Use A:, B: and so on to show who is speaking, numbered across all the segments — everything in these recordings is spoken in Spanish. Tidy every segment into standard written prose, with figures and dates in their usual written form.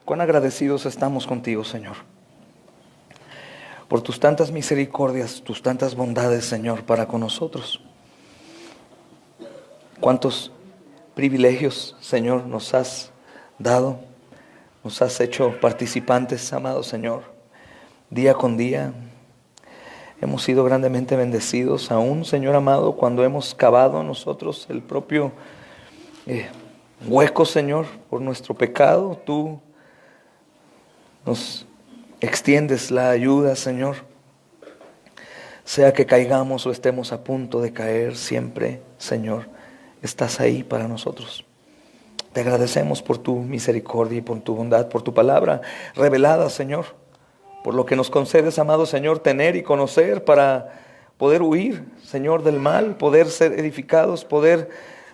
A: Cuán agradecidos estamos contigo, Señor, por tus tantas misericordias, tus tantas bondades, Señor, para con nosotros. Cuántos privilegios, Señor, nos has dado, nos has hecho participantes, amado Señor. Día con día hemos sido grandemente bendecidos, aún, Señor amado, cuando hemos cavado nosotros el propio hueco, Señor, por nuestro pecado. Tú nos extiendes la ayuda, Señor. Sea que caigamos o estemos a punto de caer, siempre, Señor, estás ahí para nosotros. Te agradecemos por tu misericordia y por tu bondad, por tu palabra revelada, Señor, por lo que nos concedes, amado Señor, tener y conocer para poder huir, Señor, del mal, poder ser edificados, poder,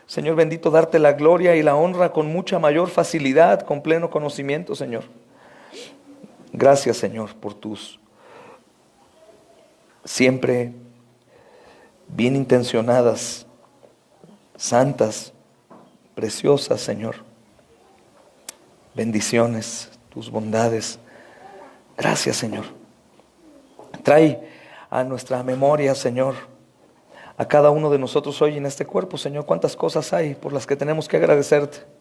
A: Señor bendito, darte la gloria y la honra con mucha mayor facilidad, con pleno conocimiento, Señor. Gracias, Señor, por tus siempre bien intencionadas, santas, preciosas, Señor, bendiciones, tus bondades. Gracias, Señor. Trae a nuestra memoria, Señor, a cada uno de nosotros hoy en este cuerpo, Señor, cuántas cosas hay por las que tenemos que agradecerte.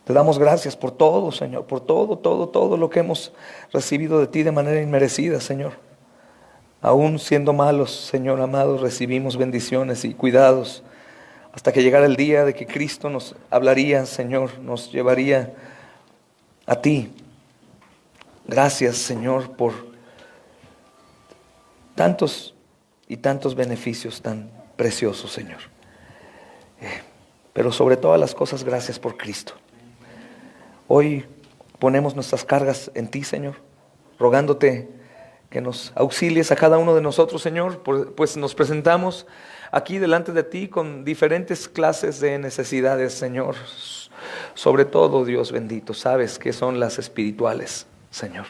A: Te damos gracias por todo, Señor, por todo lo que hemos recibido de ti de manera inmerecida, Señor. Aún siendo malos, Señor amado, recibimos bendiciones y cuidados hasta que llegara el día de que Cristo nos hablaría, Señor, nos llevaría a ti. Gracias, Señor, por tantos y tantos beneficios tan preciosos, Señor. Pero sobre todas las cosas, gracias por Cristo. Hoy ponemos nuestras cargas en ti, Señor, rogándote que nos auxilies a cada uno de nosotros, Señor, pues nos presentamos aquí delante de ti con diferentes clases de necesidades, Señor. Sobre todo, Dios bendito, sabes que son las espirituales, Señor.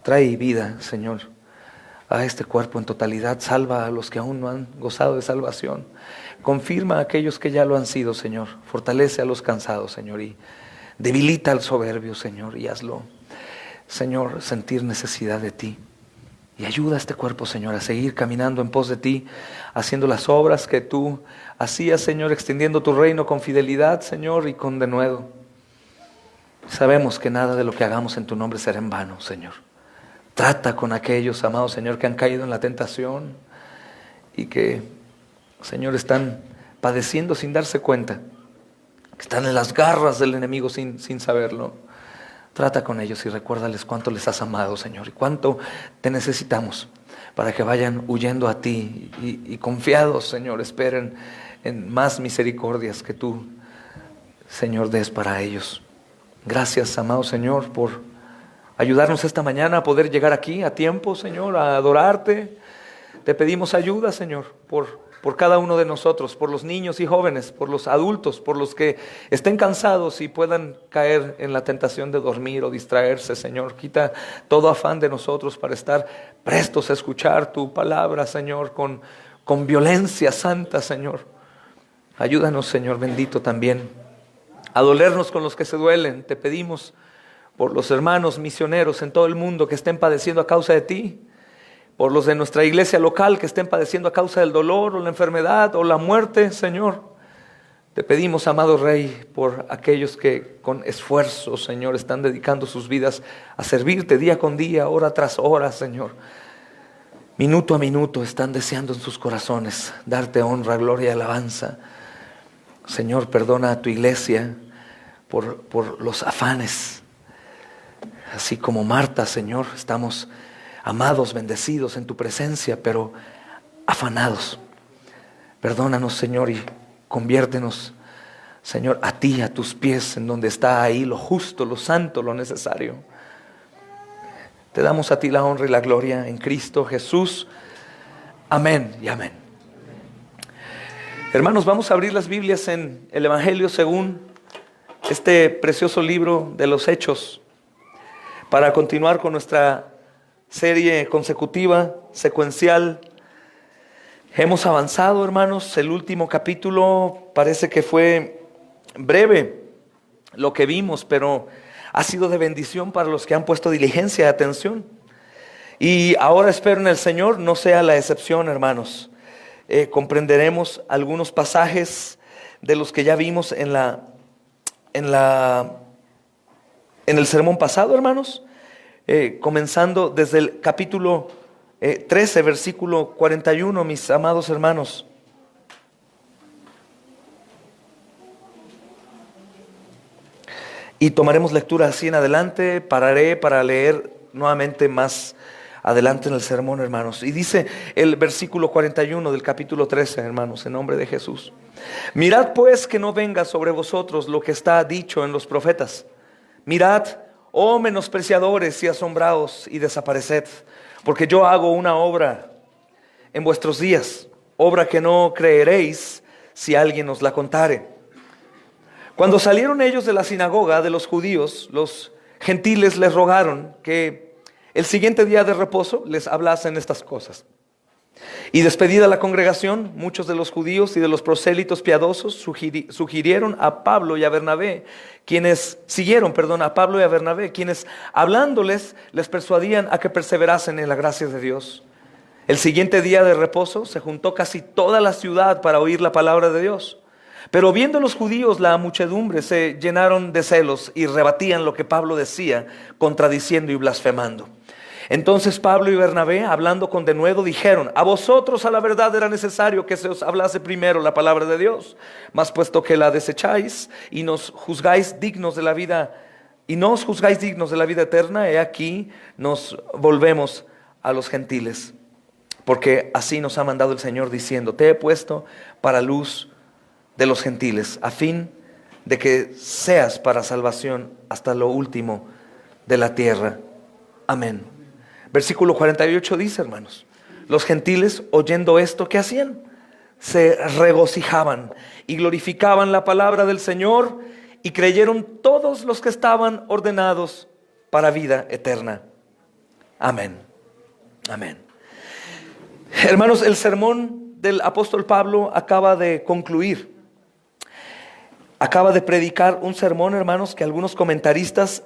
A: Trae vida, Señor, a este cuerpo en totalidad. Salva a los que aún no han gozado de salvación. Confirma a aquellos que ya lo han sido, Señor. Fortalece a los cansados, Señor, y debilita al soberbio, Señor, y hazlo, Señor, sentir necesidad de ti. Y ayuda a este cuerpo, Señor, a seguir caminando en pos de ti, haciendo las obras que tú hacías, Señor, extendiendo tu reino con fidelidad, Señor, y con denuedo. Sabemos que nada de lo que hagamos en tu nombre será en vano, Señor. Trata con aquellos, amados, Señor, que han caído en la tentación y que, Señor, están padeciendo sin darse cuenta, que están en las garras del enemigo sin saberlo. Trata con ellos y recuérdales cuánto les has amado, Señor, y cuánto te necesitamos para que vayan huyendo a ti y confiados, Señor, esperen en más misericordias que tú, Señor, des para ellos. Gracias, amado Señor, por ayudarnos esta mañana a poder llegar aquí a tiempo, Señor, a adorarte. Te pedimos ayuda, Señor, por cada uno de nosotros, por los niños y jóvenes, por los adultos, por los que estén cansados y puedan caer en la tentación de dormir o distraerse, Señor. Quita todo afán de nosotros para estar prestos a escuchar tu palabra, Señor, con violencia santa, Señor. Ayúdanos, Señor bendito, también a dolernos con los que se duelen. Te pedimos por los hermanos misioneros en todo el mundo que estén padeciendo a causa de ti, por los de nuestra iglesia local que estén padeciendo a causa del dolor o la enfermedad o la muerte, Señor. Te pedimos, amado Rey, por aquellos que con esfuerzo, Señor, están dedicando sus vidas a servirte día con día, hora tras hora, Señor. Minuto a minuto están deseando en sus corazones darte honra, gloria y alabanza. Señor, perdona a tu iglesia por los afanes. Así como Marta, Señor, estamos amados, bendecidos en tu presencia, pero afanados. Perdónanos, Señor, y conviértenos, Señor, a ti, a tus pies, en donde está ahí lo justo, lo santo, lo necesario. Te damos a ti la honra y la gloria en Cristo Jesús. Amén y amén. Hermanos, vamos a abrir las Biblias en el Evangelio según este precioso libro de los Hechos, para continuar con nuestra serie consecutiva, secuencial. Hemos avanzado, hermanos. El último capítulo parece que fue breve, lo que vimos, pero ha sido de bendición para los que han puesto diligencia y atención. Y ahora espero en el Señor no sea la excepción, hermanos. Comprenderemos algunos pasajes de los que ya vimos en el sermón pasado, hermanos, comenzando desde el capítulo 13, versículo 41, mis amados hermanos. Y tomaremos lectura así en adelante. Pararé para leer nuevamente más adelante en el sermón, hermanos. Y dice el versículo 41 del capítulo 13, hermanos, en nombre de Jesús: mirad pues que no venga sobre vosotros lo que está dicho en los profetas. Mirad, oh menospreciadores, y asombraos y desapareced, porque yo hago una obra en vuestros días, obra que no creeréis si alguien os la contare. Cuando salieron ellos de la sinagoga de los judíos, los gentiles les rogaron que el siguiente día de reposo les hablasen estas cosas. Y despedida la congregación, muchos de los judíos y de los prosélitos piadosos sugirieron a Pablo y a Bernabé, quienes hablándoles les persuadían a que perseverasen en la gracia de Dios. El siguiente día de reposo se juntó casi toda la ciudad para oír la palabra de Dios. Pero viendo los judíos la muchedumbre, se llenaron de celos y rebatían lo que Pablo decía, contradiciendo y blasfemando. Entonces Pablo y Bernabé, hablando con denuedo, dijeron: a vosotros a la verdad era necesario que se os hablase primero la palabra de Dios, mas puesto que la desecháis y nos juzgáis dignos de la vida, y no os juzgáis dignos de la vida eterna, he aquí nos volvemos a los gentiles, porque así nos ha mandado el Señor, diciendo: te he puesto para luz de los gentiles, a fin de que seas para salvación hasta lo último de la tierra. Amén. Versículo 48 dice, hermanos: los gentiles, oyendo esto, ¿qué hacían? Se regocijaban y glorificaban la palabra del Señor, y creyeron todos los que estaban ordenados para vida eterna. Amén. Amén. Hermanos, el sermón del apóstol Pablo acaba de concluir. Acaba de predicar un sermón, hermanos, que algunos comentaristas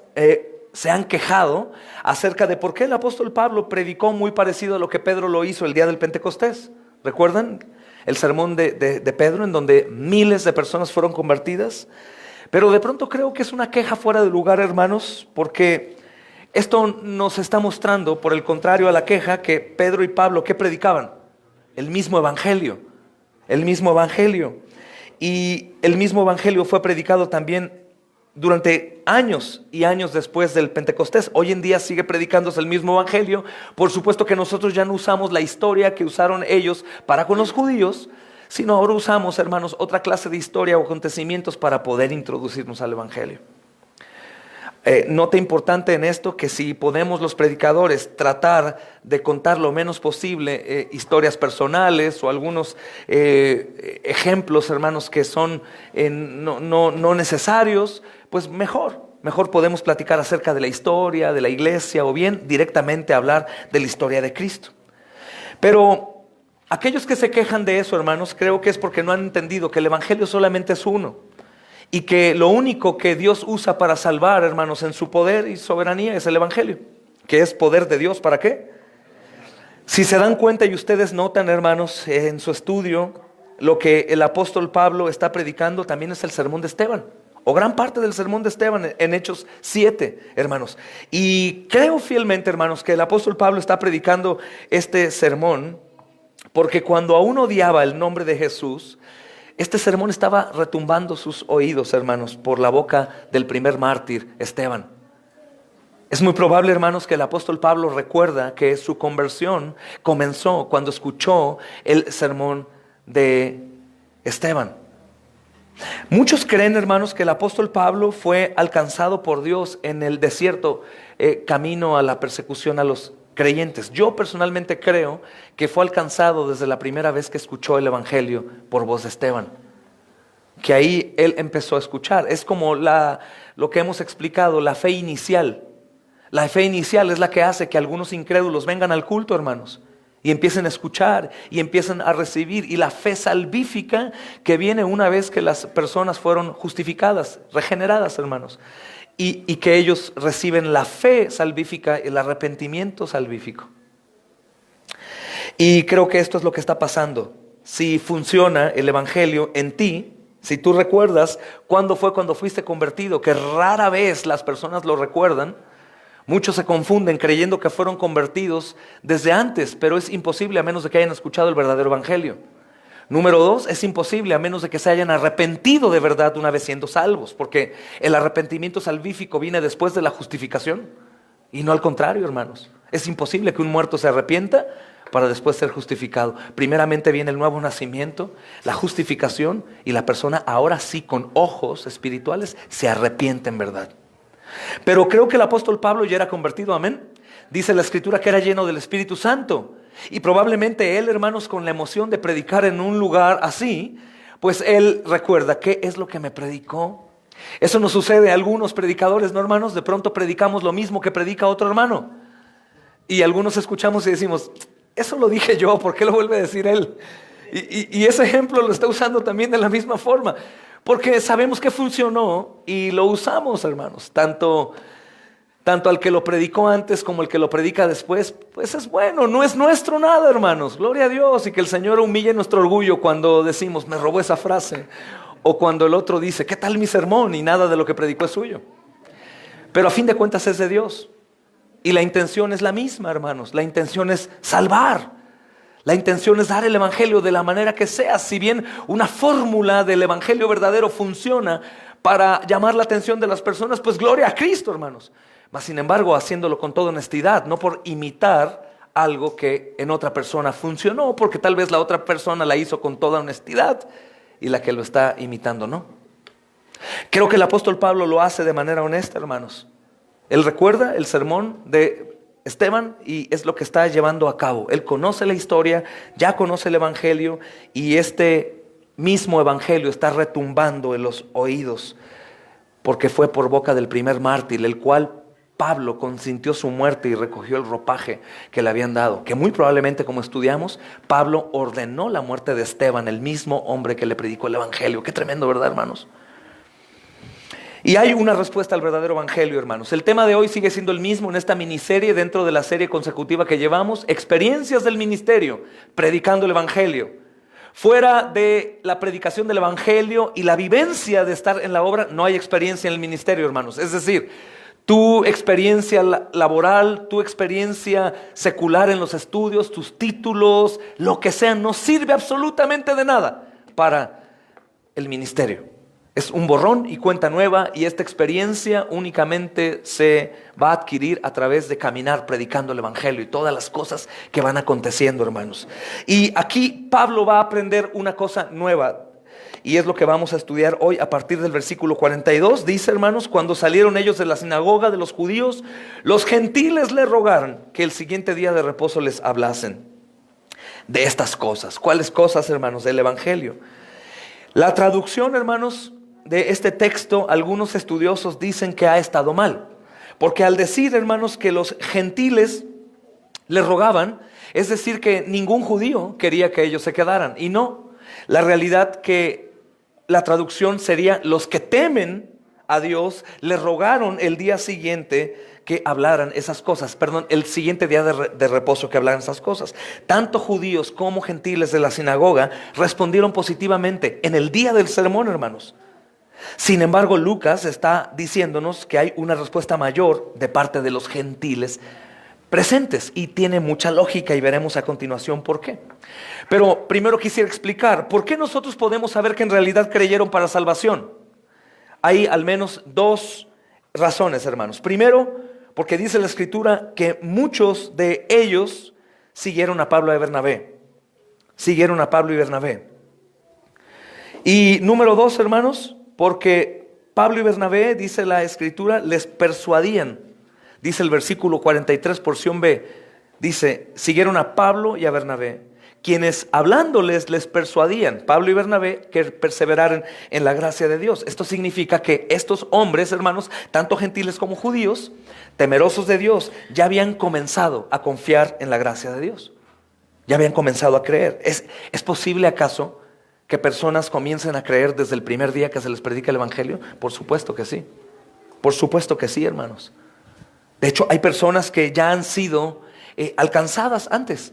A: se han quejado acerca de por qué el apóstol Pablo predicó muy parecido a lo que Pedro lo hizo el día del Pentecostés. ¿Recuerdan el sermón de Pedro, en donde miles de personas fueron convertidas? Pero de pronto creo que es una queja fuera de lugar, hermanos, porque esto nos está mostrando, por el contrario a la queja, que Pedro y Pablo, ¿qué predicaban? El mismo evangelio. El mismo evangelio. Y el mismo evangelio fue predicado también durante años y años después del Pentecostés. Hoy en día sigue predicándose el mismo evangelio. Por supuesto que nosotros ya no usamos la historia que usaron ellos para con los judíos, sino ahora usamos, hermanos, otra clase de historia o acontecimientos para poder introducirnos al evangelio. Nota importante en esto, que si podemos los predicadores tratar de contar lo menos posible historias personales o algunos ejemplos, hermanos, que son no necesarios, pues mejor podemos platicar acerca de la historia, de la iglesia, o bien directamente hablar de la historia de Cristo. Pero aquellos que se quejan de eso, hermanos, creo que es porque no han entendido que el evangelio solamente es uno. Y que lo único que Dios usa para salvar, hermanos, en su poder y soberanía es el evangelio, que es poder de Dios. ¿Para qué? Si se dan cuenta y ustedes notan, hermanos, en su estudio, lo que el apóstol Pablo está predicando también es el sermón de Esteban, o gran parte del sermón de Esteban en Hechos 7, hermanos. Y creo fielmente, hermanos, que el apóstol Pablo está predicando este sermón porque cuando aún odiaba el nombre de Jesús, este sermón estaba retumbando sus oídos, hermanos, por la boca del primer mártir, Esteban. Es muy probable, hermanos, que el apóstol Pablo recuerda que su conversión comenzó cuando escuchó el sermón de Esteban. Muchos creen, hermanos, que el apóstol Pablo fue alcanzado por Dios en el desierto, camino a la persecución a los creyentes. Yo personalmente creo que fue alcanzado desde la primera vez que escuchó el evangelio por voz de Esteban, que ahí él empezó a escuchar. Es como lo que hemos explicado, la fe inicial. La fe inicial es la que hace que algunos incrédulos vengan al culto, hermanos, y empiecen a escuchar y empiezan a recibir. Y la fe salvífica que viene una vez que las personas fueron justificadas, regeneradas, hermanos. Y que ellos reciben la fe salvífica, el arrepentimiento salvífico. Y creo que esto es lo que está pasando. Si funciona el evangelio en ti, si tú recuerdas cuándo fue cuando fuiste convertido, que rara vez las personas lo recuerdan. Muchos se confunden creyendo que fueron convertidos desde antes, pero es imposible a menos de que hayan escuchado el verdadero evangelio. Número 2, es imposible a menos de que se hayan arrepentido de verdad una vez siendo salvos, porque el arrepentimiento salvífico viene después de la justificación y no al contrario, hermanos. Es imposible que un muerto se arrepienta para después ser justificado. Primeramente viene el nuevo nacimiento, la justificación, y la persona ahora sí con ojos espirituales se arrepiente en verdad. Pero creo que el apóstol Pablo ya era convertido, amén. Dice la escritura que era lleno del Espíritu Santo. Y probablemente él, hermanos, con la emoción de predicar en un lugar así, pues él recuerda, ¿qué es lo que me predicó? Eso nos sucede a algunos predicadores, ¿no, hermanos? De pronto predicamos lo mismo que predica otro hermano. Y algunos escuchamos y decimos, eso lo dije yo, ¿por qué lo vuelve a decir él? Y ese ejemplo lo está usando también de la misma forma. Porque sabemos que funcionó y lo usamos, hermanos. Tanto al que lo predicó antes como el que lo predica después, pues es bueno, no es nuestro nada, hermanos. Gloria a Dios, y que el Señor humille nuestro orgullo cuando decimos, me robó esa frase. O cuando el otro dice, ¿qué tal mi sermón? Y nada de lo que predicó es suyo. Pero a fin de cuentas es de Dios. Y la intención es la misma, hermanos. La intención es salvar. La intención es dar el evangelio de la manera que sea. Si bien una fórmula del evangelio verdadero funciona para llamar la atención de las personas, pues gloria a Cristo, hermanos. Mas sin embargo, haciéndolo con toda honestidad, no por imitar algo que en otra persona funcionó, porque tal vez la otra persona la hizo con toda honestidad y la que lo está imitando no. Creo que el apóstol Pablo lo hace de manera honesta, hermanos. Él recuerda el sermón de Esteban y es lo que está llevando a cabo. Él conoce la historia, ya conoce el evangelio, y este mismo evangelio está retumbando en los oídos, porque fue por boca del primer mártir, el cual Pablo consintió su muerte y recogió el ropaje que le habían dado, que muy probablemente, como estudiamos, Pablo ordenó la muerte de Esteban, el mismo hombre que le predicó el evangelio. Qué tremendo, ¿verdad, hermanos? Y hay una respuesta al verdadero evangelio, hermanos. El tema de hoy sigue siendo el mismo en esta miniserie, dentro de la serie consecutiva que llevamos, experiencias del ministerio, predicando el evangelio. Fuera de la predicación del evangelio y la vivencia de estar en la obra, no hay experiencia en el ministerio, hermanos. Es decir, tu experiencia laboral, tu experiencia secular en los estudios, tus títulos, lo que sea, no sirve absolutamente de nada para el ministerio. Es un borrón y cuenta nueva, y esta experiencia únicamente se va a adquirir a través de caminar predicando el evangelio y todas las cosas que van aconteciendo, hermanos. Y aquí Pablo va a aprender una cosa nueva, y es lo que vamos a estudiar hoy a partir del versículo 42. Dice, hermanos, cuando salieron ellos de la sinagoga de los judíos, los gentiles le rogaron que el siguiente día de reposo les hablasen de estas cosas. ¿Cuáles cosas, hermanos? Del evangelio. La traducción, hermanos, de este texto, algunos estudiosos dicen que ha estado mal, porque al decir, hermanos, que los gentiles les rogaban, es decir, que ningún judío quería que ellos se quedaran, y no, la realidad que la traducción sería, los que temen a Dios les rogaron el día siguiente que hablaran esas cosas, el siguiente día de reposo que hablaran esas cosas. Tanto judíos como gentiles de la sinagoga respondieron positivamente en el día del sermón, hermanos. Sin embargo, Lucas está diciéndonos que hay una respuesta mayor de parte de los gentiles presentes, y tiene mucha lógica, y veremos a continuación por qué. Pero primero quisiera explicar por qué nosotros podemos saber que en realidad creyeron para salvación. Hay al menos dos razones, hermanos. Primero, porque dice la escritura que muchos de ellos siguieron a Pablo y Bernabé. Siguieron a Pablo y Bernabé. Y número dos, hermanos, porque Pablo y Bernabé, dice la escritura, les persuadían. Dice el versículo 43, porción B, dice, siguieron a Pablo y a Bernabé, quienes hablándoles les persuadían, Pablo y Bernabé, que perseveraran en la gracia de Dios. Esto significa que estos hombres, hermanos, tanto gentiles como judíos, temerosos de Dios, ya habían comenzado a confiar en la gracia de Dios. Ya habían comenzado a creer. ¿Es posible acaso que personas comiencen a creer desde el primer día que se les predica el Evangelio? Por supuesto que sí. Por supuesto que sí, hermanos. De hecho, hay personas que ya han sido alcanzadas antes,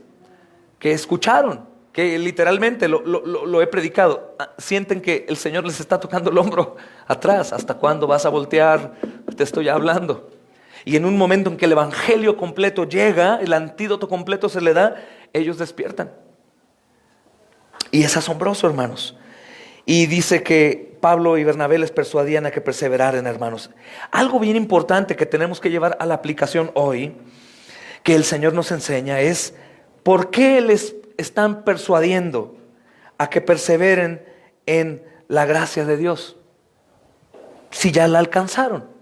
A: que escucharon, que literalmente lo he predicado. Sienten que el Señor les está tocando el hombro atrás. ¿Hasta cuándo vas a voltear? Te estoy hablando. Y en un momento en que el Evangelio completo llega, el antídoto completo se le da, ellos despiertan. Y es asombroso, hermanos. Y dice que Pablo y Bernabé les persuadían a que perseveraran, hermanos. Algo bien importante que tenemos que llevar a la aplicación hoy, que el Señor nos enseña, es por qué les están persuadiendo a que perseveren en la gracia de Dios, si ya la alcanzaron.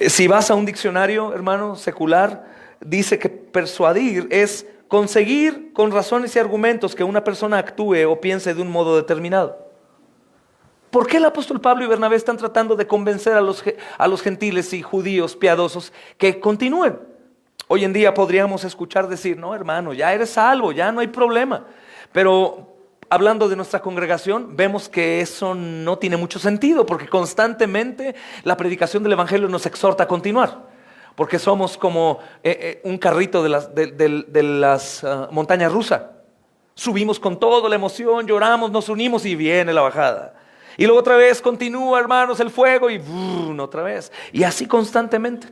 A: Si vas a un diccionario, hermano, secular, dice que persuadir es conseguir con razones y argumentos que una persona actúe o piense de un modo determinado. ¿Por qué el apóstol Pablo y Bernabé están tratando de convencer a los gentiles y judíos piadosos que continúen? Hoy en día podríamos escuchar decir, no, hermano, ya eres salvo, ya no hay problema. Pero hablando de nuestra congregación, vemos que eso no tiene mucho sentido, porque constantemente la predicación del Evangelio nos exhorta a continuar. Porque somos como un carrito de las montañas rusas. Subimos con toda la emoción, lloramos, nos unimos y viene la bajada. Y luego otra vez continúa, hermanos, el fuego y otra vez. Y así constantemente.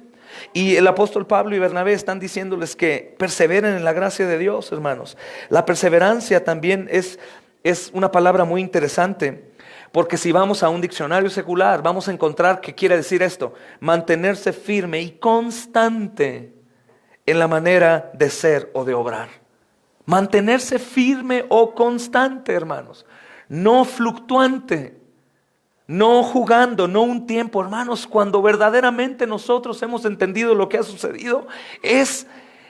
A: Y el apóstol Pablo y Bernabé están diciéndoles que perseveren en la gracia de Dios, hermanos. La perseverancia también es una palabra muy interesante. Porque si vamos a un diccionario secular, vamos a encontrar que quiere decir esto: mantenerse firme y constante en la manera de ser o de obrar. Mantenerse firme o constante, hermanos. No fluctuante, no jugando, no un tiempo. Hermanos, cuando verdaderamente nosotros hemos entendido lo que ha sucedido,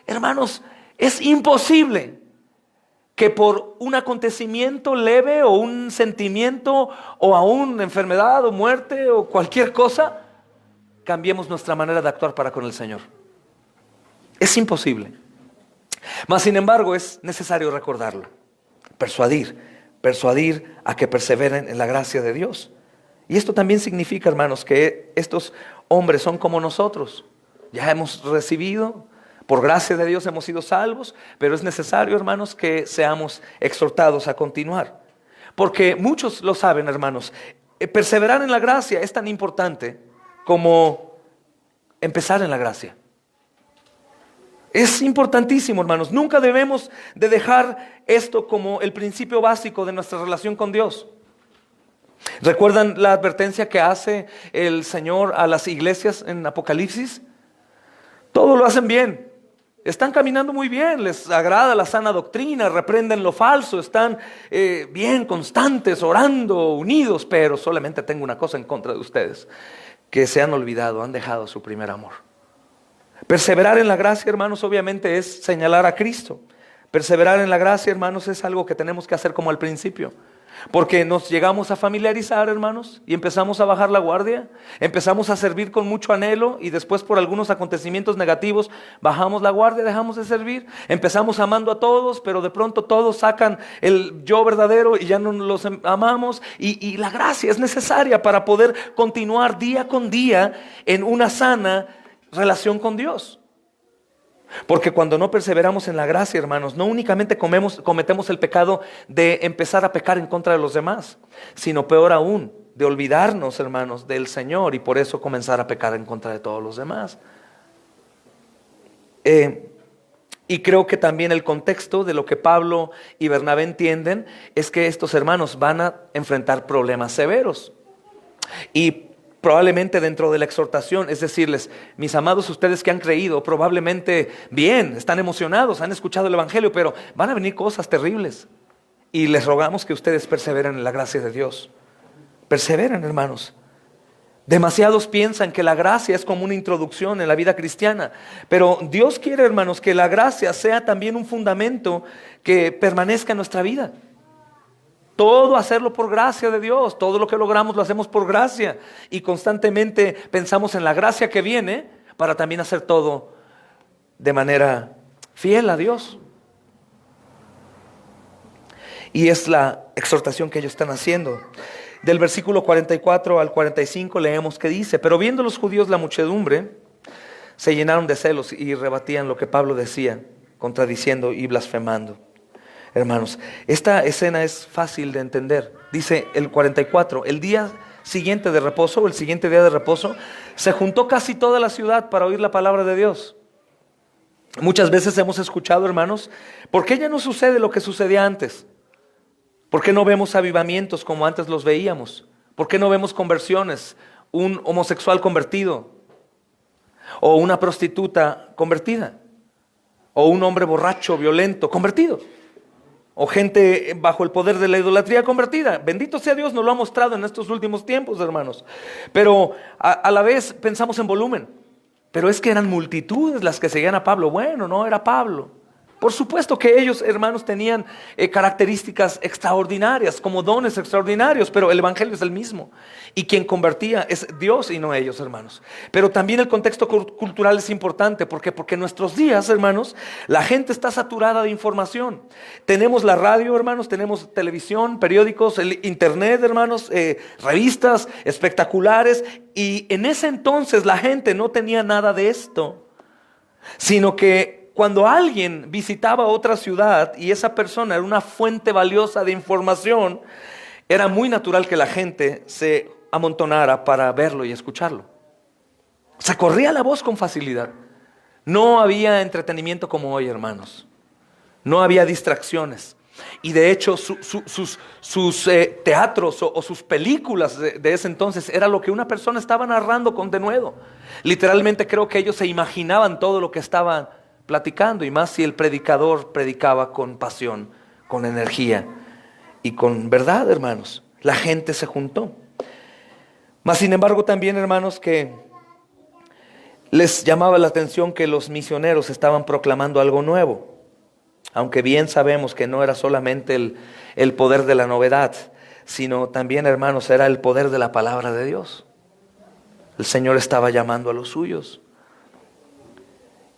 A: hermanos, es imposible que por un acontecimiento leve o un sentimiento o aún enfermedad o muerte o cualquier cosa, cambiemos nuestra manera de actuar para con el Señor. Es imposible. Mas sin embargo es necesario recordarlo. Persuadir a que perseveren en la gracia de Dios. Y esto también significa, hermanos, que estos hombres son como nosotros. Ya hemos recibido, por gracia de Dios hemos sido salvos, pero es necesario, hermanos, que seamos exhortados a continuar. Porque muchos lo saben, hermanos, perseverar en la gracia es tan importante como empezar en la gracia. Es importantísimo, hermanos. Nunca debemos de dejar esto como el principio básico de nuestra relación con Dios. ¿Recuerdan la advertencia que hace el Señor a las iglesias en Apocalipsis? Todo lo hacen bien. Están caminando muy bien, les agrada la sana doctrina, reprenden lo falso, están bien constantes, orando, unidos, pero solamente tengo una cosa en contra de ustedes, que se han olvidado, han dejado su primer amor. Perseverar en la gracia, hermanos, obviamente es señalar a Cristo. Perseverar en la gracia, hermanos, es algo que tenemos que hacer como al principio. Porque nos llegamos a familiarizar, hermanos, y empezamos a bajar la guardia, empezamos a servir con mucho anhelo y después por algunos acontecimientos negativos bajamos la guardia, dejamos de servir, empezamos amando a todos, pero de pronto todos sacan el yo verdadero y ya no los amamos, y la gracia es necesaria para poder continuar día con día en una sana relación con Dios. Porque cuando no perseveramos en la gracia, hermanos, no únicamente cometemos el pecado de empezar a pecar en contra de los demás, sino peor aún, de olvidarnos, hermanos, del Señor y por eso comenzar a pecar en contra de todos los demás. Y creo que también el contexto de lo que Pablo y Bernabé entienden es que estos hermanos van a enfrentar problemas severos. Y probablemente dentro de la exhortación es decirles: mis amados, ustedes que han creído, probablemente bien, están emocionados, han escuchado el Evangelio, pero van a venir cosas terribles. Y les rogamos que ustedes perseveren en la gracia de Dios. Perseveren, hermanos. Demasiados piensan que la gracia es como una introducción en la vida cristiana, pero Dios quiere, hermanos, que la gracia sea también un fundamento que permanezca en nuestra vida. Todo hacerlo por gracia de Dios, todo lo que logramos lo hacemos por gracia y constantemente pensamos en la gracia que viene para también hacer todo de manera fiel a Dios. Y es la exhortación que ellos están haciendo. Del versículo 44 al 45 leemos que dice: pero viendo los judíos la muchedumbre, se llenaron de celos y rebatían lo que Pablo decía, contradiciendo y blasfemando. Hermanos, esta escena es fácil de entender. Dice el 44, el día siguiente de reposo, o el siguiente día de reposo, se juntó casi toda la ciudad para oír la palabra de Dios. Muchas veces hemos escuchado, hermanos, ¿por qué ya no sucede lo que sucedía antes? ¿Por qué no vemos avivamientos como antes los veíamos? ¿Por qué no vemos conversiones? Un homosexual convertido, o una prostituta convertida, o un hombre borracho, violento, convertido, o gente bajo el poder de la idolatría convertida. Bendito sea Dios, nos lo ha mostrado en estos últimos tiempos, hermanos. Pero a la vez pensamos en volumen. Pero es que eran multitudes las que seguían a Pablo. Bueno, no era Pablo. Por supuesto que ellos, hermanos, tenían características extraordinarias, como dones extraordinarios, pero el evangelio es el mismo. Y quien convertía es Dios y no ellos, hermanos. Pero también el contexto cultural es importante. ¿Por qué? Porque en nuestros días, hermanos, la gente está saturada de información. Tenemos la radio, hermanos, tenemos televisión, periódicos, el internet, hermanos, revistas espectaculares. Y en ese entonces la gente no tenía nada de esto, sino que cuando alguien visitaba otra ciudad y esa persona era una fuente valiosa de información, era muy natural que la gente se amontonara para verlo y escucharlo. Se corría la voz con facilidad. No había entretenimiento como hoy, hermanos. No había distracciones. Y de hecho sus teatros o sus películas de ese entonces era lo que una persona estaba narrando con denuedo. Literalmente creo que ellos se imaginaban todo lo que estaban platicando, y más si el predicador predicaba con pasión, con energía y con verdad, hermanos. La gente se juntó. Mas sin embargo también, hermanos, que les llamaba la atención que los misioneros estaban proclamando algo nuevo, aunque bien sabemos que no era solamente el poder de la novedad, sino también, hermanos, era el poder de la palabra de Dios. El Señor estaba llamando a los suyos,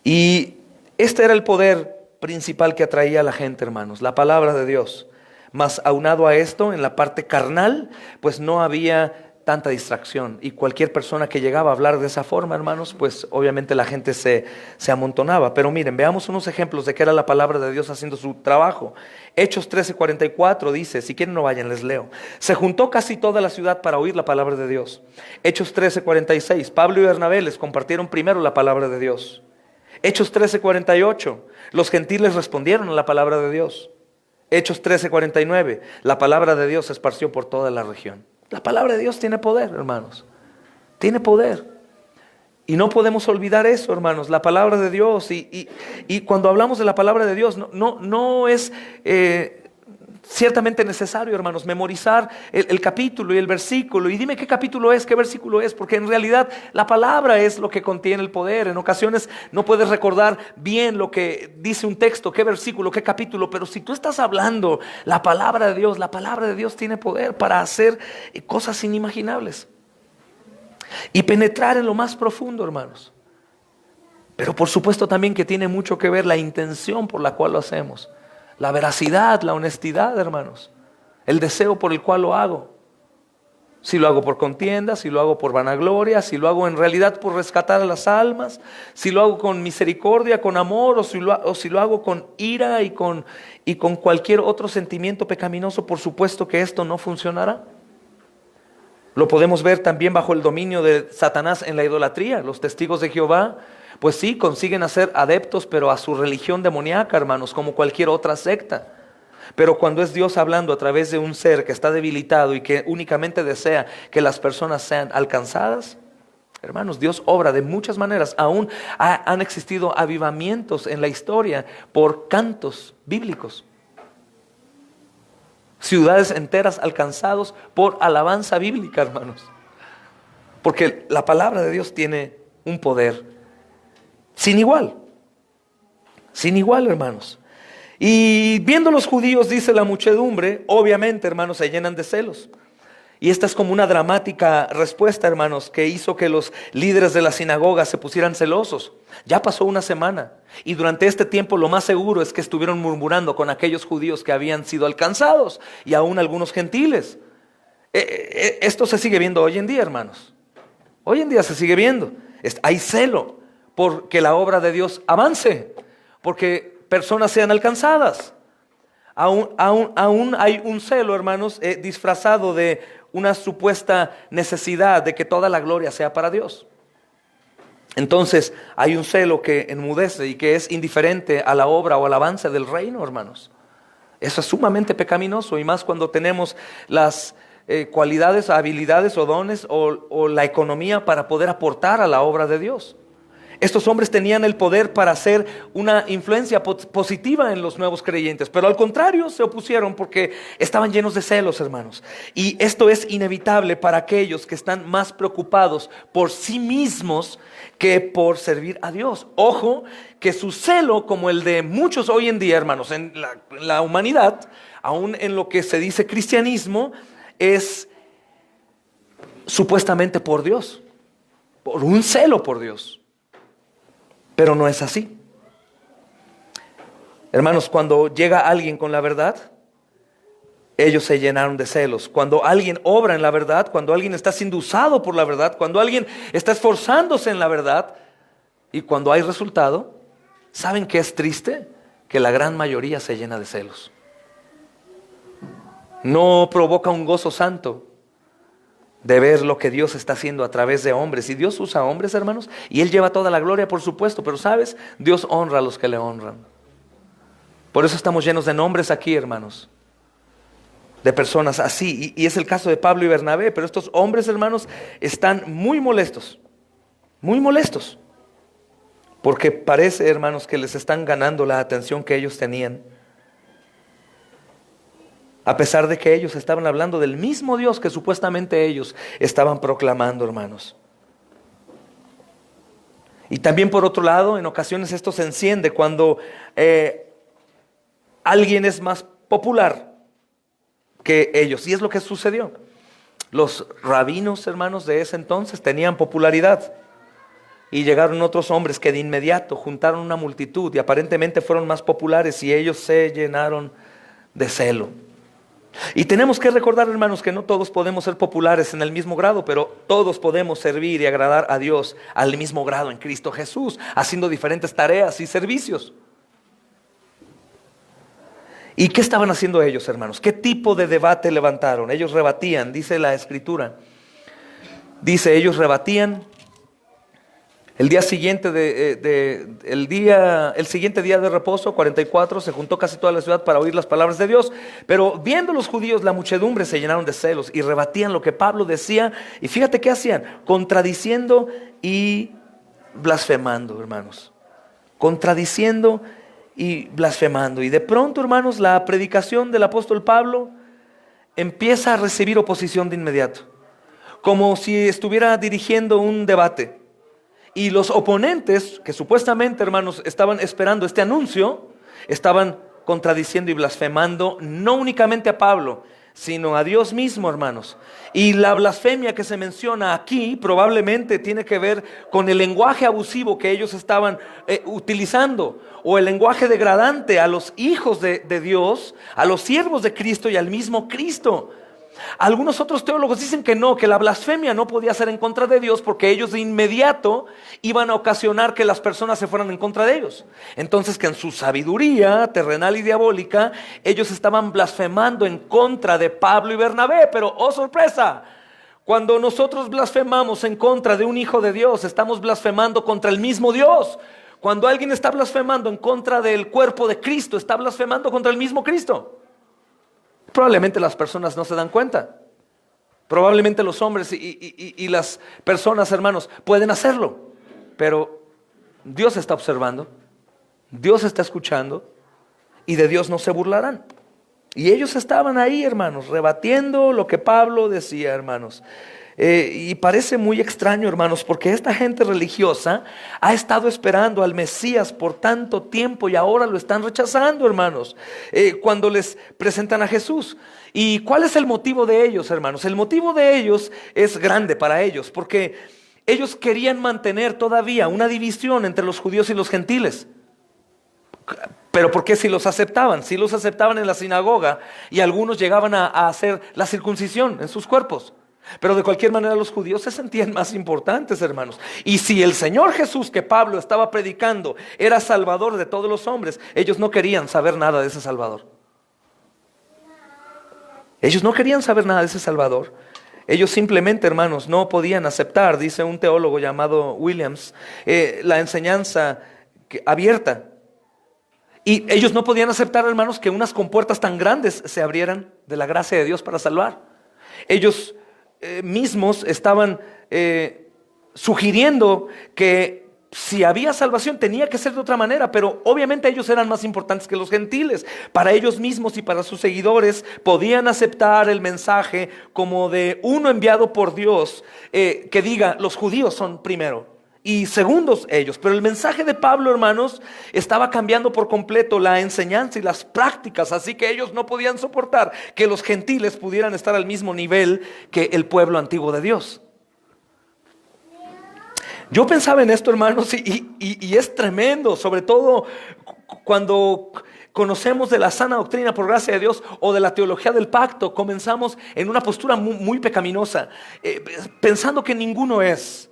A: y este era el poder principal que atraía a la gente, hermanos, la palabra de Dios. Mas aunado a esto, en la parte carnal, pues no había tanta distracción. Y cualquier persona que llegaba a hablar de esa forma, hermanos, pues obviamente la gente se amontonaba. Pero miren, veamos unos ejemplos de que era la palabra de Dios haciendo su trabajo. Hechos 13:44 dice, si quieren no vayan, les leo. Se juntó casi toda la ciudad para oír la palabra de Dios. Hechos 13:46, Pablo y Bernabé les compartieron primero la palabra de Dios. Hechos 13:48, los gentiles respondieron a la palabra de Dios. Hechos 13:49, la palabra de Dios se esparció por toda la región. La palabra de Dios tiene poder, hermanos. Tiene poder. Y no podemos olvidar eso, hermanos. La palabra de Dios. Y cuando hablamos de la palabra de Dios, no es ciertamente necesario, hermanos, memorizar el capítulo y el versículo. Y dime qué capítulo es, qué versículo es, porque en realidad la palabra es lo que contiene el poder. En ocasiones no puedes recordar bien lo que dice un texto, qué versículo, qué capítulo, pero si tú estás hablando la palabra de Dios tiene poder para hacer cosas inimaginables y penetrar en lo más profundo, hermanos. Pero por supuesto también que tiene mucho que ver la intención por la cual lo hacemos. La veracidad, la honestidad, hermanos. El deseo por el cual lo hago. Si lo hago por contienda, si lo hago por vanagloria, si lo hago en realidad por rescatar a las almas, si lo hago con misericordia, con amor, o si lo hago con ira y con cualquier otro sentimiento pecaminoso, por supuesto que esto no funcionará. Lo podemos ver también bajo el dominio de Satanás en la idolatría. Los testigos de Jehová, pues sí, consiguen hacer adeptos, pero a su religión demoníaca, hermanos, como cualquier otra secta. Pero cuando es Dios hablando a través de un ser que está debilitado y que únicamente desea que las personas sean alcanzadas, hermanos, Dios obra de muchas maneras. Aún han existido avivamientos en la historia por cantos bíblicos. Ciudades enteras alcanzados por alabanza bíblica, hermanos. Porque la palabra de Dios tiene un poder sin igual. Sin igual, hermanos. Y viendo los judíos, dice la muchedumbre, obviamente, hermanos, se llenan de celos. Y esta es como una dramática respuesta, hermanos, que hizo que los líderes de la sinagoga se pusieran celosos. Ya pasó una semana y durante este tiempo lo más seguro es que estuvieron murmurando con aquellos judíos que habían sido alcanzados y aún algunos gentiles. Esto se sigue viendo hoy en día, hermanos. Hoy en día se sigue viendo. Hay celo porque la obra de Dios avance, porque personas sean alcanzadas. Aún hay un celo, hermanos, disfrazado de una supuesta necesidad de que toda la gloria sea para Dios. Entonces hay un celo que enmudece y que es indiferente a la obra o al avance del reino, hermanos. Eso es sumamente pecaminoso, y más cuando tenemos las cualidades, habilidades o dones o la economía para poder aportar a la obra de Dios. Estos hombres tenían el poder para hacer una influencia positiva en los nuevos creyentes, pero al contrario se opusieron porque estaban llenos de celos, hermanos. Y esto es inevitable para aquellos que están más preocupados por sí mismos que por servir a Dios. Ojo, que su celo, como el de muchos hoy en día, hermanos, en la humanidad, aún en lo que se dice cristianismo, es supuestamente por Dios, por un celo por Dios. Pero no es así. Hermanos, cuando llega alguien con la verdad, ellos se llenaron de celos. Cuando alguien obra en la verdad, cuando alguien está siendo usado por la verdad, cuando alguien está esforzándose en la verdad, y cuando hay resultado, ¿saben qué es triste? Que la gran mayoría se llena de celos. No provoca un gozo santo de ver lo que Dios está haciendo a través de hombres. Y Dios usa hombres, hermanos, y Él lleva toda la gloria, por supuesto. Pero ¿sabes? Dios honra a los que le honran. Por eso estamos llenos de nombres aquí, hermanos, de personas así. Y es el caso de Pablo y Bernabé. Pero estos hombres, hermanos, están muy molestos. Muy molestos. Porque parece, hermanos, que les están ganando la atención que ellos tenían. A pesar de que ellos estaban hablando del mismo Dios que supuestamente ellos estaban proclamando, hermanos. Y también por otro lado, en ocasiones esto se enciende cuando alguien es más popular que ellos. Y es lo que sucedió. Los rabinos, hermanos, de ese entonces tenían popularidad. Y llegaron otros hombres que de inmediato juntaron una multitud y aparentemente fueron más populares, y ellos se llenaron de celo. Y tenemos que recordar, hermanos, que no todos podemos ser populares en el mismo grado, pero todos podemos servir y agradar a Dios al mismo grado en Cristo Jesús, haciendo diferentes tareas y servicios. ¿Y qué estaban haciendo ellos, hermanos? ¿Qué tipo de debate levantaron? Ellos rebatían, dice la Escritura. Dice, ellos rebatían. El día siguiente el siguiente día de reposo, 44, se juntó casi toda la ciudad para oír las palabras de Dios. Pero viendo los judíos la muchedumbre, se llenaron de celos y rebatían lo que Pablo decía. Y fíjate qué hacían: contradiciendo y blasfemando, hermanos. Contradiciendo y blasfemando. Y de pronto, hermanos, la predicación del apóstol Pablo empieza a recibir oposición de inmediato, como si estuviera dirigiendo un debate. Y los oponentes, que supuestamente, hermanos, estaban esperando este anuncio, estaban contradiciendo y blasfemando no únicamente a Pablo, sino a Dios mismo, hermanos. Y la blasfemia que se menciona aquí probablemente tiene que ver con el lenguaje abusivo que ellos estaban utilizando, o el lenguaje degradante a los hijos de Dios, a los siervos de Cristo y al mismo Cristo. Algunos otros teólogos dicen que no, que la blasfemia no podía ser en contra de Dios, porque ellos de inmediato iban a ocasionar que las personas se fueran en contra de ellos. Entonces, que en su sabiduría terrenal y diabólica, ellos estaban blasfemando en contra de Pablo y Bernabé. Pero, oh sorpresa, cuando nosotros blasfemamos en contra de un hijo de Dios, estamos blasfemando contra el mismo Dios. Cuando alguien está blasfemando en contra del cuerpo de Cristo, está blasfemando contra el mismo Cristo. Probablemente las personas no se dan cuenta. Probablemente los hombres y las personas, hermanos, pueden hacerlo. Pero Dios está observando, Dios está escuchando, y de Dios no se burlarán. Y ellos estaban ahí, hermanos, rebatiendo lo que Pablo decía, hermanos. Y parece muy extraño, hermanos, porque esta gente religiosa ha estado esperando al Mesías por tanto tiempo y ahora lo están rechazando, hermanos, cuando les presentan a Jesús. ¿Y cuál es el motivo de ellos, hermanos? El motivo de ellos es grande para ellos, porque ellos querían mantener todavía una división entre los judíos y los gentiles. Pero ¿por qué si los aceptaban? Si los aceptaban en la sinagoga y algunos llegaban a hacer la circuncisión en sus cuerpos. Pero de cualquier manera los judíos se sentían más importantes, hermanos. Y si el Señor Jesús que Pablo estaba predicando era Salvador de todos los hombres, ellos no querían saber nada de ese Salvador. Ellos no querían saber nada de ese Salvador. Ellos simplemente, hermanos, no podían aceptar, dice un teólogo llamado Williams, la enseñanza abierta. Y ellos no podían aceptar, hermanos, que unas compuertas tan grandes se abrieran de la gracia de Dios para salvar. Ellos mismos estaban sugiriendo que si había salvación tenía que ser de otra manera, pero obviamente ellos eran más importantes que los gentiles. Para ellos mismos y para sus seguidores podían aceptar el mensaje como de uno enviado por Dios, que diga los judíos son primero y segundos ellos. Pero el mensaje de Pablo, hermanos, estaba cambiando por completo la enseñanza y las prácticas, así que ellos no podían soportar que los gentiles pudieran estar al mismo nivel que el pueblo antiguo de Dios. Yo pensaba en esto, hermanos, y es tremendo, sobre todo cuando conocemos de la sana doctrina por gracia de Dios o de la teología del pacto. Comenzamos en una postura muy pecaminosa, pensando que ninguno es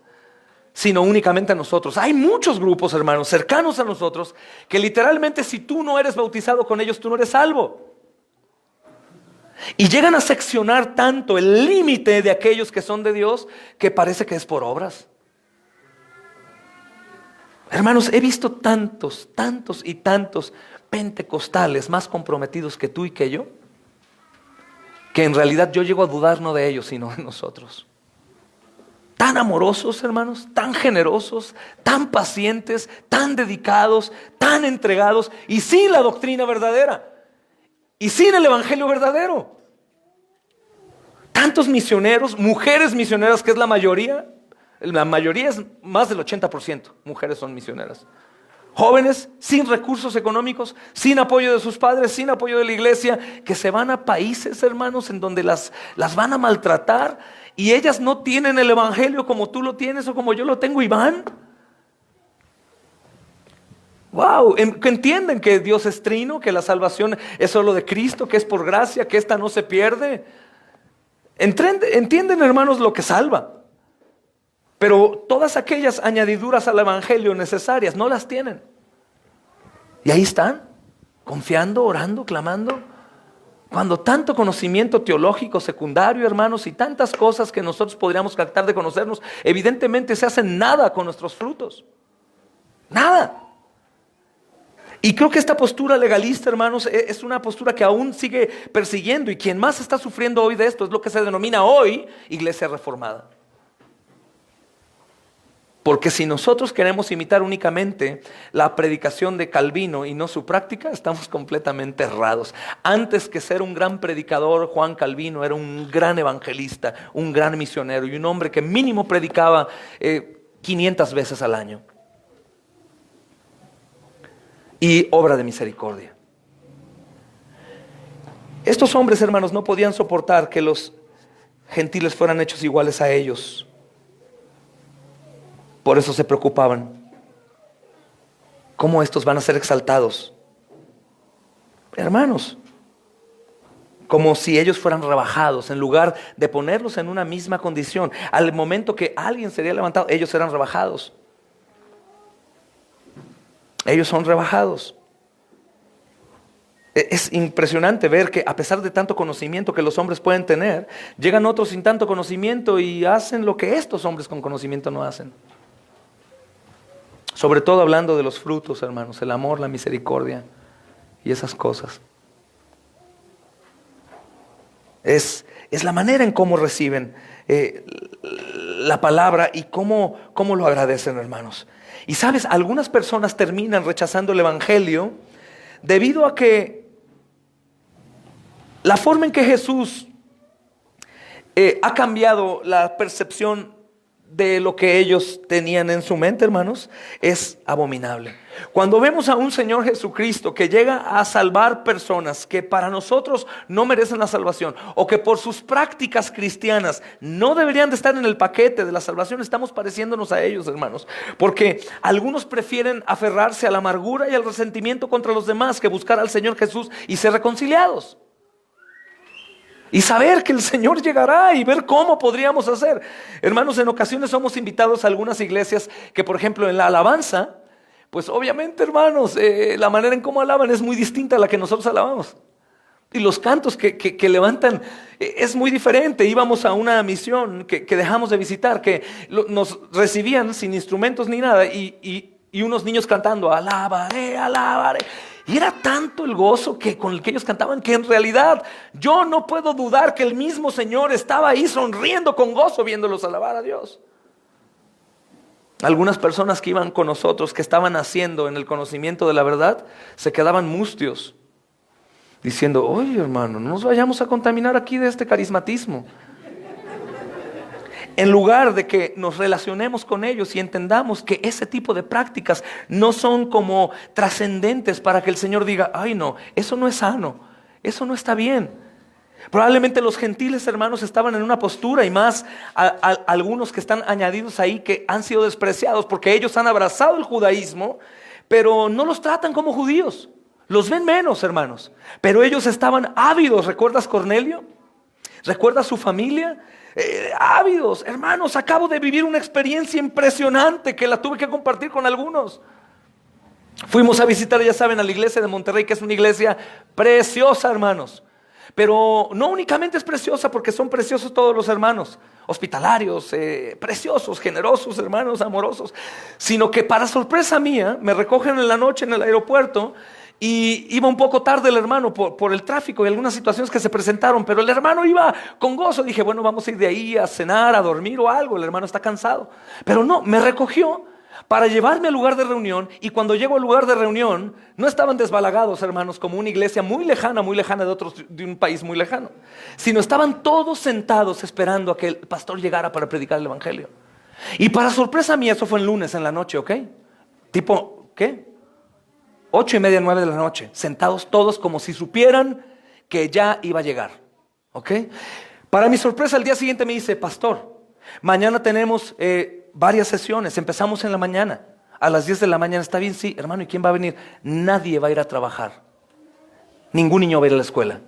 A: sino únicamente a nosotros. Hay muchos grupos, hermanos, cercanos a nosotros, que literalmente si tú no eres bautizado con ellos, tú no eres salvo. Y llegan a seccionar tanto el límite de aquellos que son de Dios, que parece que es por obras. Hermanos, he visto tantos y tantos pentecostales más comprometidos que tú y que yo, que en realidad yo llego a dudar no de ellos, sino de nosotros. Tan amorosos, hermanos, tan generosos, tan pacientes, tan dedicados, tan entregados, y sin la doctrina verdadera, y sin el evangelio verdadero. Tantos misioneros, mujeres misioneras, que es la mayoría es más del 80%, mujeres son misioneras. Jóvenes sin recursos económicos, sin apoyo de sus padres, sin apoyo de la iglesia, que se van a países, hermanos, en donde las van a maltratar, y ellas no tienen el evangelio como tú lo tienes o como yo lo tengo, y van. Wow, que entienden que Dios es trino, que la salvación es solo de Cristo, que es por gracia, que esta no se pierde. Entienden, hermanos, lo que salva. Pero todas aquellas añadiduras al evangelio necesarias no las tienen. Y ahí están, confiando, orando, clamando. Cuando tanto conocimiento teológico secundario, hermanos, y tantas cosas que nosotros podríamos captar de conocernos, evidentemente se hacen nada con nuestros frutos. Nada. Y creo que esta postura legalista, hermanos, es una postura que aún sigue persiguiendo. Y quien más está sufriendo hoy de esto es lo que se denomina hoy Iglesia Reformada. Porque si nosotros queremos imitar únicamente la predicación de Calvino y no su práctica, estamos completamente errados. Antes que ser un gran predicador, Juan Calvino era un gran evangelista, un gran misionero y un hombre que mínimo predicaba 500 veces al año. Y obra de misericordia. Estos hombres, hermanos, no podían soportar que los gentiles fueran hechos iguales a ellos. Por eso se preocupaban. ¿Cómo estos van a ser exaltados? Hermanos, como si ellos fueran rebajados, en lugar de ponerlos en una misma condición. Al momento que alguien sería levantado, ellos serán rebajados. Ellos son rebajados. Es impresionante ver que a pesar de tanto conocimiento que los hombres pueden tener, llegan otros sin tanto conocimiento y hacen lo que estos hombres con conocimiento no hacen. Sobre todo hablando de los frutos, hermanos, el amor, la misericordia y esas cosas. Es la manera en cómo reciben la palabra y cómo lo agradecen, hermanos. Y sabes, algunas personas terminan rechazando el evangelio debido a que la forma en que Jesús ha cambiado la percepción de lo que ellos tenían en su mente, hermanos. Es abominable. Cuando vemos a un Señor Jesucristo que llega a salvar personas que para nosotros no merecen la salvación, o que por sus prácticas cristianas no deberían de estar en el paquete de la salvación, estamos pareciéndonos a ellos, hermanos, porque algunos prefieren aferrarse a la amargura y al resentimiento contra los demás que buscar al Señor Jesús y ser reconciliados. Y saber que el Señor llegará y ver cómo podríamos hacer. Hermanos, en ocasiones somos invitados a algunas iglesias que, por ejemplo, en la alabanza, pues obviamente, hermanos, la manera en cómo alaban es muy distinta a la que nosotros alabamos. Y los cantos que levantan es muy diferente. Íbamos a una misión que dejamos de visitar, que nos recibían sin instrumentos ni nada, y unos niños cantando, alabaré, alabaré. Y era tanto el gozo con el que ellos cantaban, que en realidad yo no puedo dudar que el mismo Señor estaba ahí sonriendo con gozo viéndolos alabar a Dios. Algunas personas que iban con nosotros, que estaban haciendo en el conocimiento de la verdad, se quedaban mustios, diciendo: oye, hermano, no nos vayamos a contaminar aquí de este carismatismo. En lugar de que nos relacionemos con ellos y entendamos que ese tipo de prácticas no son como trascendentes para que el Señor diga: ay, no, eso no es sano, eso no está bien. Probablemente los gentiles, hermanos, estaban en una postura, y más algunos que están añadidos ahí, que han sido despreciados porque ellos han abrazado el judaísmo, pero no los tratan como judíos, los ven menos, hermanos. Pero ellos estaban ávidos. ¿Recuerdas Cornelio? ¿Recuerdas su familia? Ávidos. Hermanos, acabo de vivir una experiencia impresionante que la tuve que compartir con algunos. Fuimos a visitar, ya saben, a la iglesia de Monterrey, que es una iglesia preciosa, hermanos. Pero no únicamente es preciosa porque son preciosos todos los hermanos, hospitalarios, preciosos, generosos, hermanos, amorosos, sino que para sorpresa mía me recogen en la noche en el aeropuerto. Y iba un poco tarde el hermano por el tráfico y algunas situaciones que se presentaron, pero el hermano iba con gozo. Dije: bueno, vamos a ir de ahí a cenar, a dormir o algo. El hermano está cansado. Pero no, me recogió para llevarme al lugar de reunión. Y cuando llego al lugar de reunión, no estaban desbalagados, hermanos, como una iglesia muy lejana de un país muy lejano, sino estaban todos sentados esperando a que el pastor llegara para predicar el evangelio. Y para sorpresa mía, eso fue el lunes en la noche, ¿ok? Tipo, ¿qué? 8:30, 9 de la noche, sentados todos como si supieran que ya iba a llegar. ¿Ok? Para mi sorpresa, el día siguiente me dice: pastor, mañana tenemos varias sesiones, empezamos en la mañana, a las 10 de la mañana. ¿Está bien? Sí, hermano. ¿Y quién va a venir? Nadie va a ir a trabajar, ningún niño va a ir a la escuela,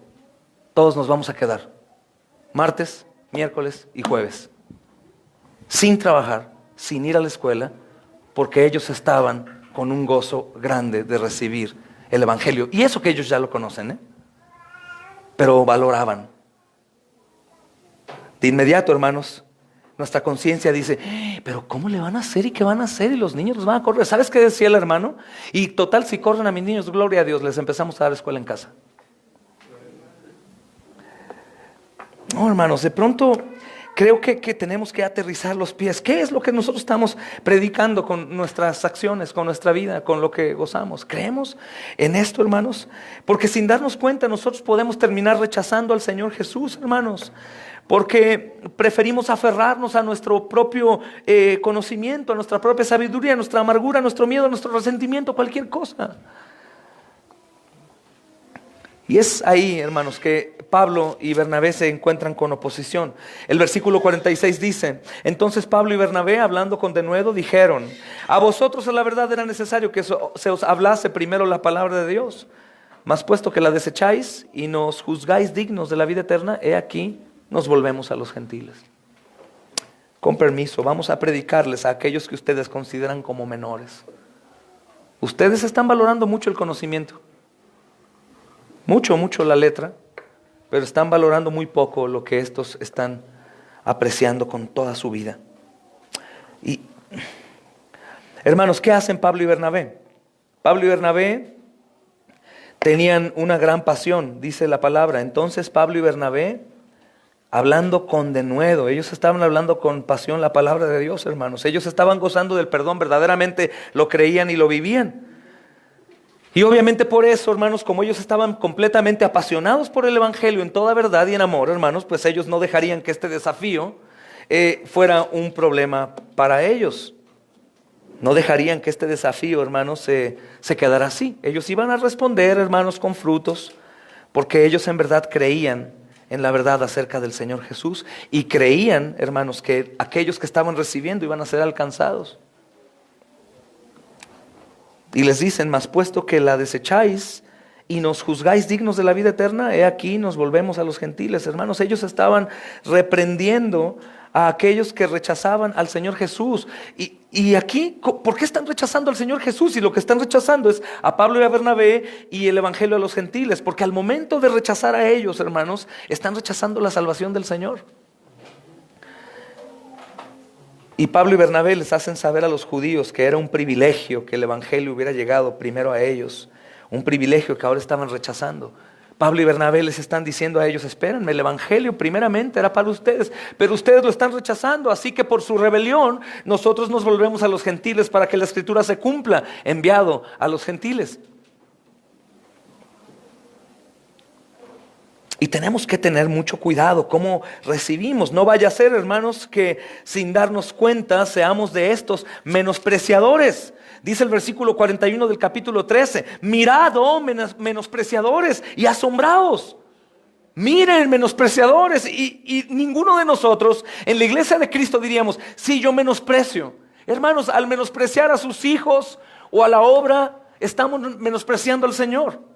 A: todos nos vamos a quedar martes, miércoles y jueves, sin trabajar, sin ir a la escuela, porque ellos estaban con un gozo grande de recibir el evangelio. Y eso que ellos ya lo conocen, pero valoraban. De inmediato, hermanos, nuestra conciencia dice: pero ¿cómo le van a hacer y qué van a hacer? Y los niños los van a correr. ¿Sabes qué decía el hermano? Y total, si corren a mis niños, gloria a Dios, les empezamos a dar escuela en casa. No, hermanos, de pronto creo que tenemos que aterrizar los pies. ¿Qué es lo que nosotros estamos predicando con nuestras acciones, con nuestra vida, con lo que gozamos? ¿Creemos en esto, hermanos? Porque sin darnos cuenta nosotros podemos terminar rechazando al Señor Jesús, hermanos, porque preferimos aferrarnos a nuestro propio conocimiento, a nuestra propia sabiduría, a nuestra amargura, a nuestro miedo, a nuestro resentimiento, cualquier cosa. Y es ahí, hermanos, que Pablo y Bernabé se encuentran con oposición. El versículo 46 dice: entonces Pablo y Bernabé, hablando con denuedo, dijeron: a vosotros a la verdad era necesario que se os hablase primero la palabra de Dios, mas puesto que la desecháis y nos juzgáis dignos de la vida eterna, he aquí nos volvemos a los gentiles. Con permiso, vamos a predicarles a aquellos que ustedes consideran como menores. Ustedes están valorando mucho el conocimiento, mucho la letra, pero están valorando muy poco lo que estos están apreciando con toda su vida. Y, hermanos, ¿qué hacen Pablo y Bernabé? Pablo y Bernabé tenían una gran pasión, dice la palabra. Entonces Pablo y Bernabé, hablando con denuedo, ellos estaban hablando con pasión la palabra de Dios, hermanos. Ellos estaban gozando del perdón, verdaderamente lo creían y lo vivían. Y obviamente por eso, hermanos, como ellos estaban completamente apasionados por el Evangelio en toda verdad y en amor, hermanos, pues ellos no dejarían que este desafío fuera un problema para ellos. No dejarían que este desafío, hermanos, se quedara así. Ellos iban a responder, hermanos, con frutos, porque ellos en verdad creían en la verdad acerca del Señor Jesús y creían, hermanos, que aquellos que estaban recibiendo iban a ser alcanzados. Y les dicen, mas puesto que la desecháis y nos juzgáis dignos de la vida eterna, he aquí nos volvemos a los gentiles. Hermanos, ellos estaban reprendiendo a aquellos que rechazaban al Señor Jesús. Y aquí, ¿por qué están rechazando al Señor Jesús? Y lo que están rechazando es a Pablo y a Bernabé y el Evangelio a los gentiles. Porque al momento de rechazar a ellos, hermanos, están rechazando la salvación del Señor. Y Pablo y Bernabé les hacen saber a los judíos que era un privilegio que el Evangelio hubiera llegado primero a ellos. Un privilegio que ahora estaban rechazando. Pablo y Bernabé les están diciendo a ellos, espérenme, el Evangelio primeramente era para ustedes, pero ustedes lo están rechazando, así que por su rebelión nosotros nos volvemos a los gentiles para que la Escritura se cumpla, enviado a los gentiles. Y tenemos que tener mucho cuidado cómo recibimos. No vaya a ser, hermanos, que sin darnos cuenta seamos de estos menospreciadores. Dice el versículo 41 del capítulo 13. Mirad, oh menospreciadores, y asombraos. Miren, menospreciadores. Y ninguno de nosotros en la iglesia de Cristo diríamos, sí, yo menosprecio. Hermanos, al menospreciar a sus hijos o a la obra, estamos menospreciando al Señor.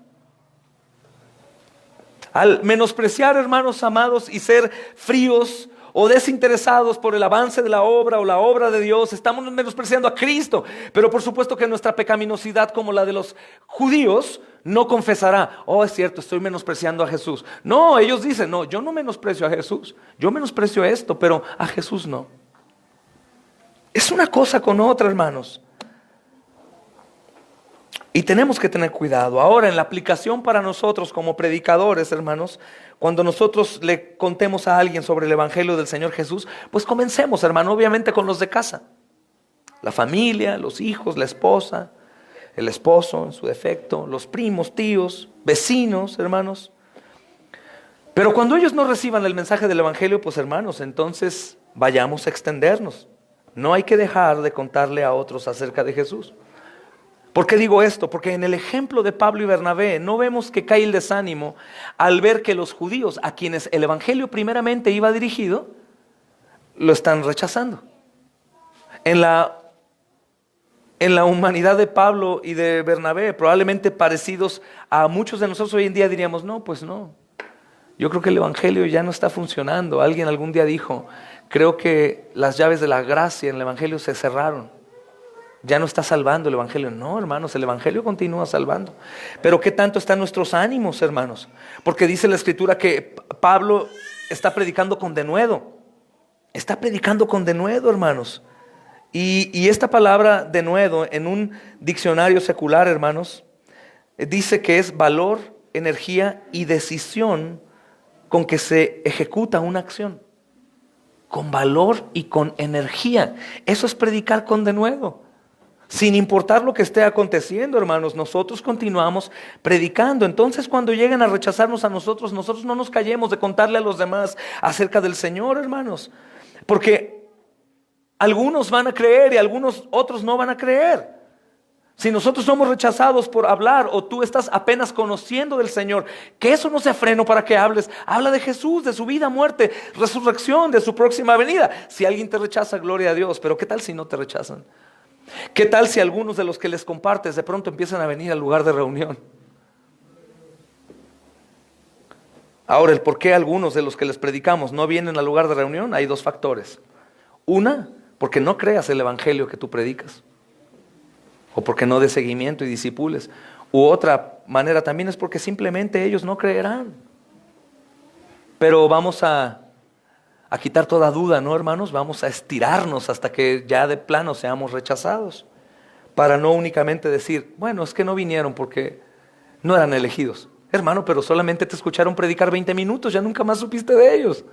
A: Al menospreciar, hermanos amados, y ser fríos o desinteresados por el avance de la obra o la obra de Dios, estamos menospreciando a Cristo. Pero por supuesto que nuestra pecaminosidad, como la de los judíos, no confesará, oh, es cierto, estoy menospreciando a Jesús. No, ellos dicen, no, yo no menosprecio a Jesús, yo menosprecio esto, pero a Jesús no. Es una cosa con otra, hermanos. Y tenemos que tener cuidado. Ahora, en la aplicación para nosotros como predicadores, hermanos, cuando nosotros le contemos a alguien sobre el Evangelio del Señor Jesús, pues comencemos, hermano, obviamente con los de casa. La familia, los hijos, la esposa, el esposo en su defecto, los primos, tíos, vecinos, hermanos. Pero cuando ellos no reciban el mensaje del Evangelio, pues hermanos, entonces vayamos a extendernos. No hay que dejar de contarle a otros acerca de Jesús. ¿Por qué digo esto? Porque en el ejemplo de Pablo y Bernabé no vemos que cae el desánimo al ver que los judíos, a quienes el Evangelio primeramente iba dirigido, lo están rechazando. En la humanidad de Pablo y de Bernabé, probablemente parecidos a muchos de nosotros hoy en día, diríamos, no, pues no. Yo creo que el Evangelio ya no está funcionando. Alguien algún día dijo, creo que las llaves de la gracia en el Evangelio se cerraron. Ya no está salvando el Evangelio. No, hermanos, el Evangelio continúa salvando. Pero ¿qué tanto están nuestros ánimos, hermanos? Porque dice la Escritura que Pablo está predicando con denuedo. Está predicando con denuedo, hermanos. Y esta palabra denuedo en un diccionario secular, hermanos, dice que es valor, energía y decisión con que se ejecuta una acción. Con valor y con energía. Eso es predicar con denuedo. Sin importar lo que esté aconteciendo, hermanos, nosotros continuamos predicando. Entonces, cuando lleguen a rechazarnos a nosotros, nosotros no nos callemos de contarle a los demás acerca del Señor, hermanos. Porque algunos van a creer y algunos otros no van a creer. Si nosotros somos rechazados por hablar o tú estás apenas conociendo del Señor, que eso no sea freno para que hables. Habla de Jesús, de su vida, muerte, resurrección, de su próxima venida. Si alguien te rechaza, gloria a Dios. Pero ¿qué tal si no te rechazan? ¿Qué tal si algunos de los que les compartes de pronto empiezan a venir al lugar de reunión? Ahora, el por qué algunos de los que les predicamos no vienen al lugar de reunión, hay dos factores. Una, porque no creas el evangelio que tú predicas, o porque no des seguimiento y discipules. U otra manera también es porque simplemente ellos no creerán. Pero vamos a quitar toda duda, ¿no, hermanos? Vamos a estirarnos hasta que ya de plano seamos rechazados, para no únicamente decir, bueno, es que no vinieron porque no eran elegidos. Hermano, pero solamente te escucharon predicar 20 minutos, ya nunca más supiste de ellos.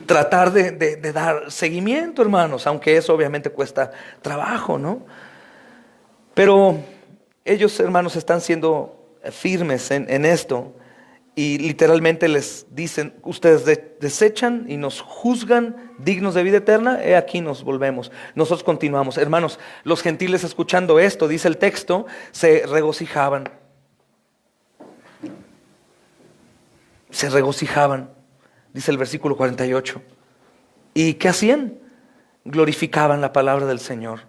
A: Tratar de dar seguimiento, hermanos, aunque eso obviamente cuesta trabajo, ¿no? Pero ellos, hermanos, están siendo firmes en esto. Y literalmente les dicen: ustedes desechan y nos juzgan dignos de vida eterna. He aquí nos volvemos. Nosotros continuamos. Hermanos, los gentiles, escuchando esto, dice el texto, se regocijaban. Se regocijaban, dice el versículo 48. ¿Y qué hacían? Glorificaban la palabra del Señor.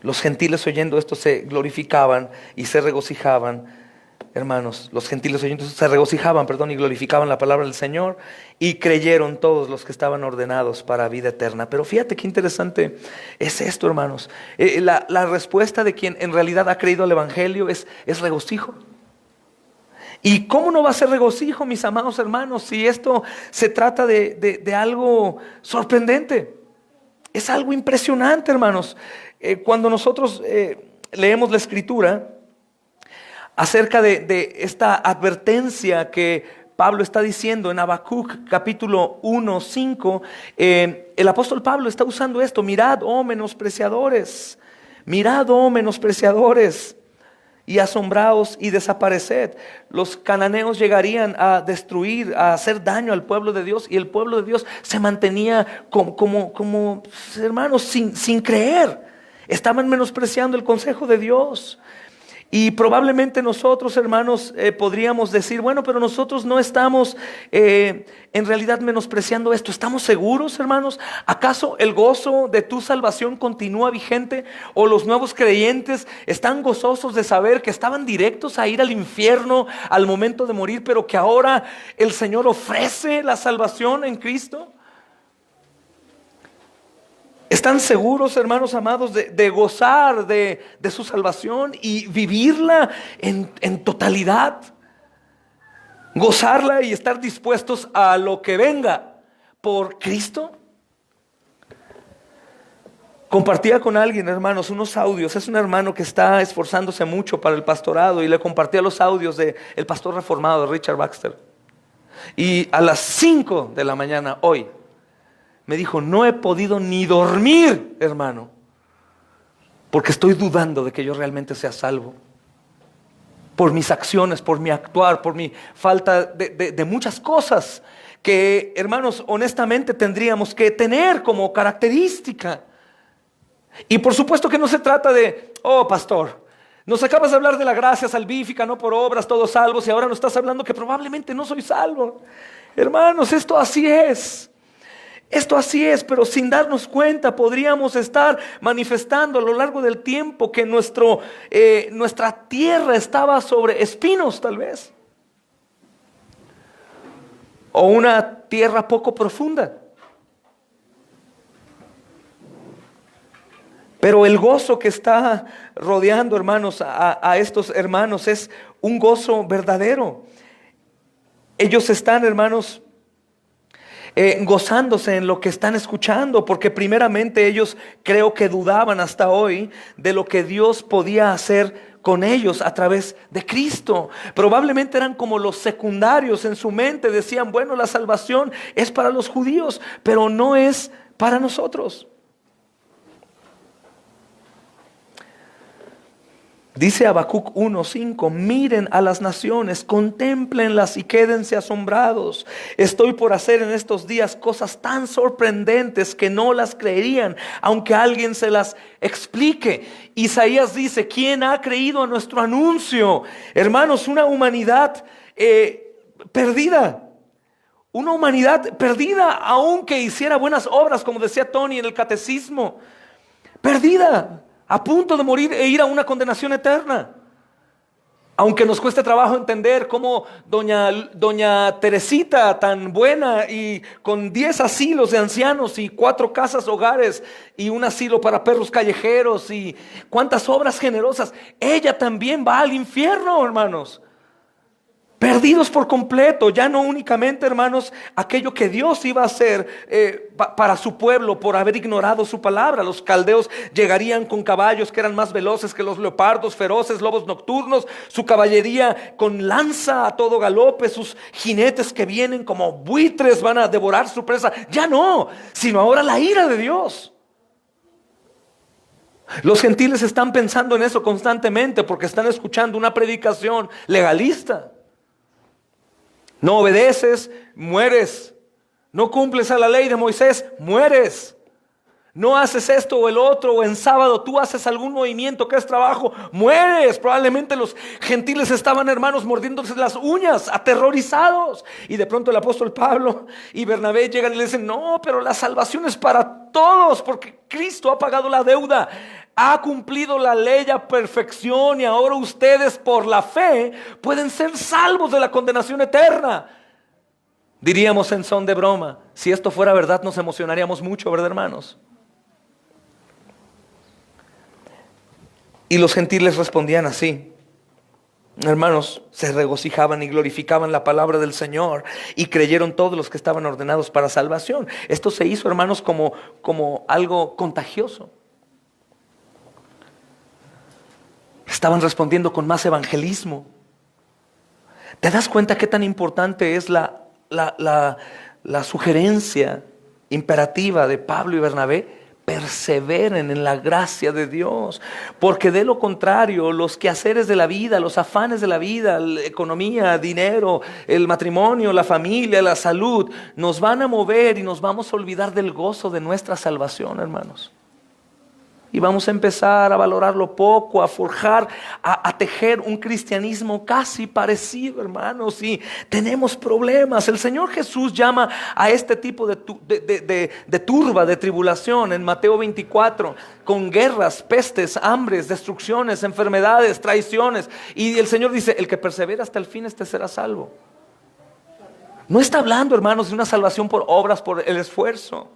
A: Los gentiles, oyendo esto, se glorificaban y se regocijaban. Hermanos, los gentiles oyendo esto se regocijaban, y glorificaban la palabra del Señor, y creyeron todos los que estaban ordenados para vida eterna. Pero fíjate qué interesante es esto, hermanos. La respuesta de quien en realidad ha creído al Evangelio es regocijo. ¿Y cómo no va a ser regocijo, mis amados hermanos, si esto se trata de algo sorprendente? Es algo impresionante, hermanos. Cuando nosotros leemos la Escritura acerca de esta advertencia que Pablo está diciendo en Habacuc capítulo 1, 5, el apóstol Pablo está usando esto: mirad, oh menospreciadores, y asombraos y desapareced. Los cananeos llegarían a destruir, a hacer daño al pueblo de Dios, y el pueblo de Dios se mantenía como hermanos, sin creer. Estaban menospreciando el consejo de Dios. Y probablemente nosotros, hermanos, podríamos decir: bueno, pero nosotros no estamos en realidad menospreciando esto. ¿Estamos seguros, hermanos? ¿Acaso el gozo de tu salvación continúa vigente? ¿O los nuevos creyentes están gozosos de saber que estaban directos a ir al infierno al momento de morir, pero que ahora el Señor ofrece la salvación en Cristo? ¿Están seguros, hermanos amados, de gozar de su salvación y vivirla en totalidad? Gozarla y estar dispuestos a lo que venga por Cristo. Compartía con alguien, hermanos, unos audios. Es un hermano que está esforzándose mucho para el pastorado, y le compartía los audios del pastor reformado, Richard Baxter. Y a las 5 de la mañana hoy me dijo: no he podido ni dormir, hermano, porque estoy dudando de que yo realmente sea salvo. Por mis acciones, por mi actuar, por mi falta de muchas cosas que, hermanos, honestamente tendríamos que tener como característica. Y por supuesto que no se trata de: oh, pastor, nos acabas de hablar de la gracia salvífica, no por obras, todos salvos, y ahora nos estás hablando que probablemente no soy salvo. Hermanos, esto así es. Esto así es, pero sin darnos cuenta podríamos estar manifestando a lo largo del tiempo que nuestra tierra estaba sobre espinos, tal vez. O una tierra poco profunda. Pero el gozo que está rodeando, hermanos, a estos hermanos es un gozo verdadero. Ellos están, hermanos, gozándose en lo que están escuchando, porque primeramente ellos creo que dudaban hasta hoy de lo que Dios podía hacer con ellos a través de Cristo. Probablemente eran como los secundarios en su mente. Decían: bueno, la salvación es para los judíos, pero no es para nosotros. Dice Habacuc 1:5: miren a las naciones, contémplenlas y quédense asombrados. Estoy por hacer en estos días cosas tan sorprendentes que no las creerían, aunque alguien se las explique. Isaías dice: ¿quién ha creído a nuestro anuncio? Hermanos, una humanidad perdida. Una humanidad perdida, aunque hiciera buenas obras, como decía Tony en el catecismo. Perdida, a punto de morir e ir a una condenación eterna. Aunque nos cueste trabajo entender cómo doña Teresita, tan buena y con 10 asilos de ancianos y 4 casas hogares y un asilo para perros callejeros y cuántas obras generosas, ella también va al infierno, hermanos. Perdidos por completo, ya no únicamente, hermanos, aquello que Dios iba a hacer para su pueblo por haber ignorado su palabra. Los caldeos llegarían con caballos que eran más veloces que los leopardos, feroces, lobos nocturnos, su caballería con lanza a todo galope, sus jinetes que vienen como buitres van a devorar su presa. Ya no, sino ahora la ira de Dios. Los gentiles están pensando en eso constantemente porque están escuchando una predicación legalista. No obedeces, mueres. No cumples a la ley de Moisés, mueres. No haces esto o el otro, o en sábado tú haces algún movimiento que es trabajo, mueres. Probablemente los gentiles estaban, hermanos, mordiéndose las uñas, aterrorizados. Y de pronto el apóstol Pablo y Bernabé llegan y le dicen: no, pero la salvación es para todos, porque Cristo ha pagado la deuda, ha cumplido la ley a perfección, y ahora ustedes por la fe pueden ser salvos de la condenación eterna. Diríamos en son de broma, si esto fuera verdad nos emocionaríamos mucho, ¿verdad, hermanos? Y los gentiles respondían así. Hermanos, se regocijaban y glorificaban la palabra del Señor, y creyeron todos los que estaban ordenados para salvación. Esto se hizo, hermanos, como algo contagioso. Estaban respondiendo con más evangelismo. ¿Te das cuenta qué tan importante es la sugerencia imperativa de Pablo y Bernabé? Perseveren en la gracia de Dios, porque de lo contrario los quehaceres de la vida, los afanes de la vida, la economía, dinero, el matrimonio, la familia, la salud, nos van a mover y nos vamos a olvidar del gozo de nuestra salvación, hermanos. Y vamos a empezar a valorarlo poco, a forjar, a tejer un cristianismo casi parecido, hermanos. Y tenemos problemas. El Señor Jesús llama a este tipo de turba, de tribulación en Mateo 24, con guerras, pestes, hambres, destrucciones, enfermedades, traiciones. Y el Señor dice: el que persevera hasta el fin, este será salvo. No está hablando, hermanos, de una salvación por obras, por el esfuerzo,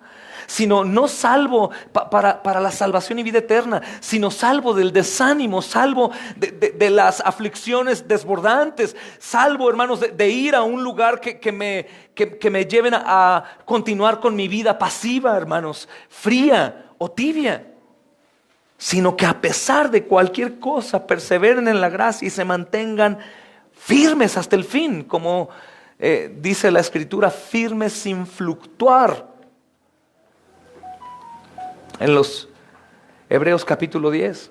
A: sino no salvo para la salvación y vida eterna, sino salvo del desánimo, salvo de las aflicciones desbordantes, salvo, hermanos, de ir a un lugar que me lleven a continuar con mi vida pasiva, hermanos, fría o tibia, sino que a pesar de cualquier cosa perseveren en la gracia y se mantengan firmes hasta el fin, como dice la Escritura, firmes sin fluctuar. En los Hebreos capítulo 10.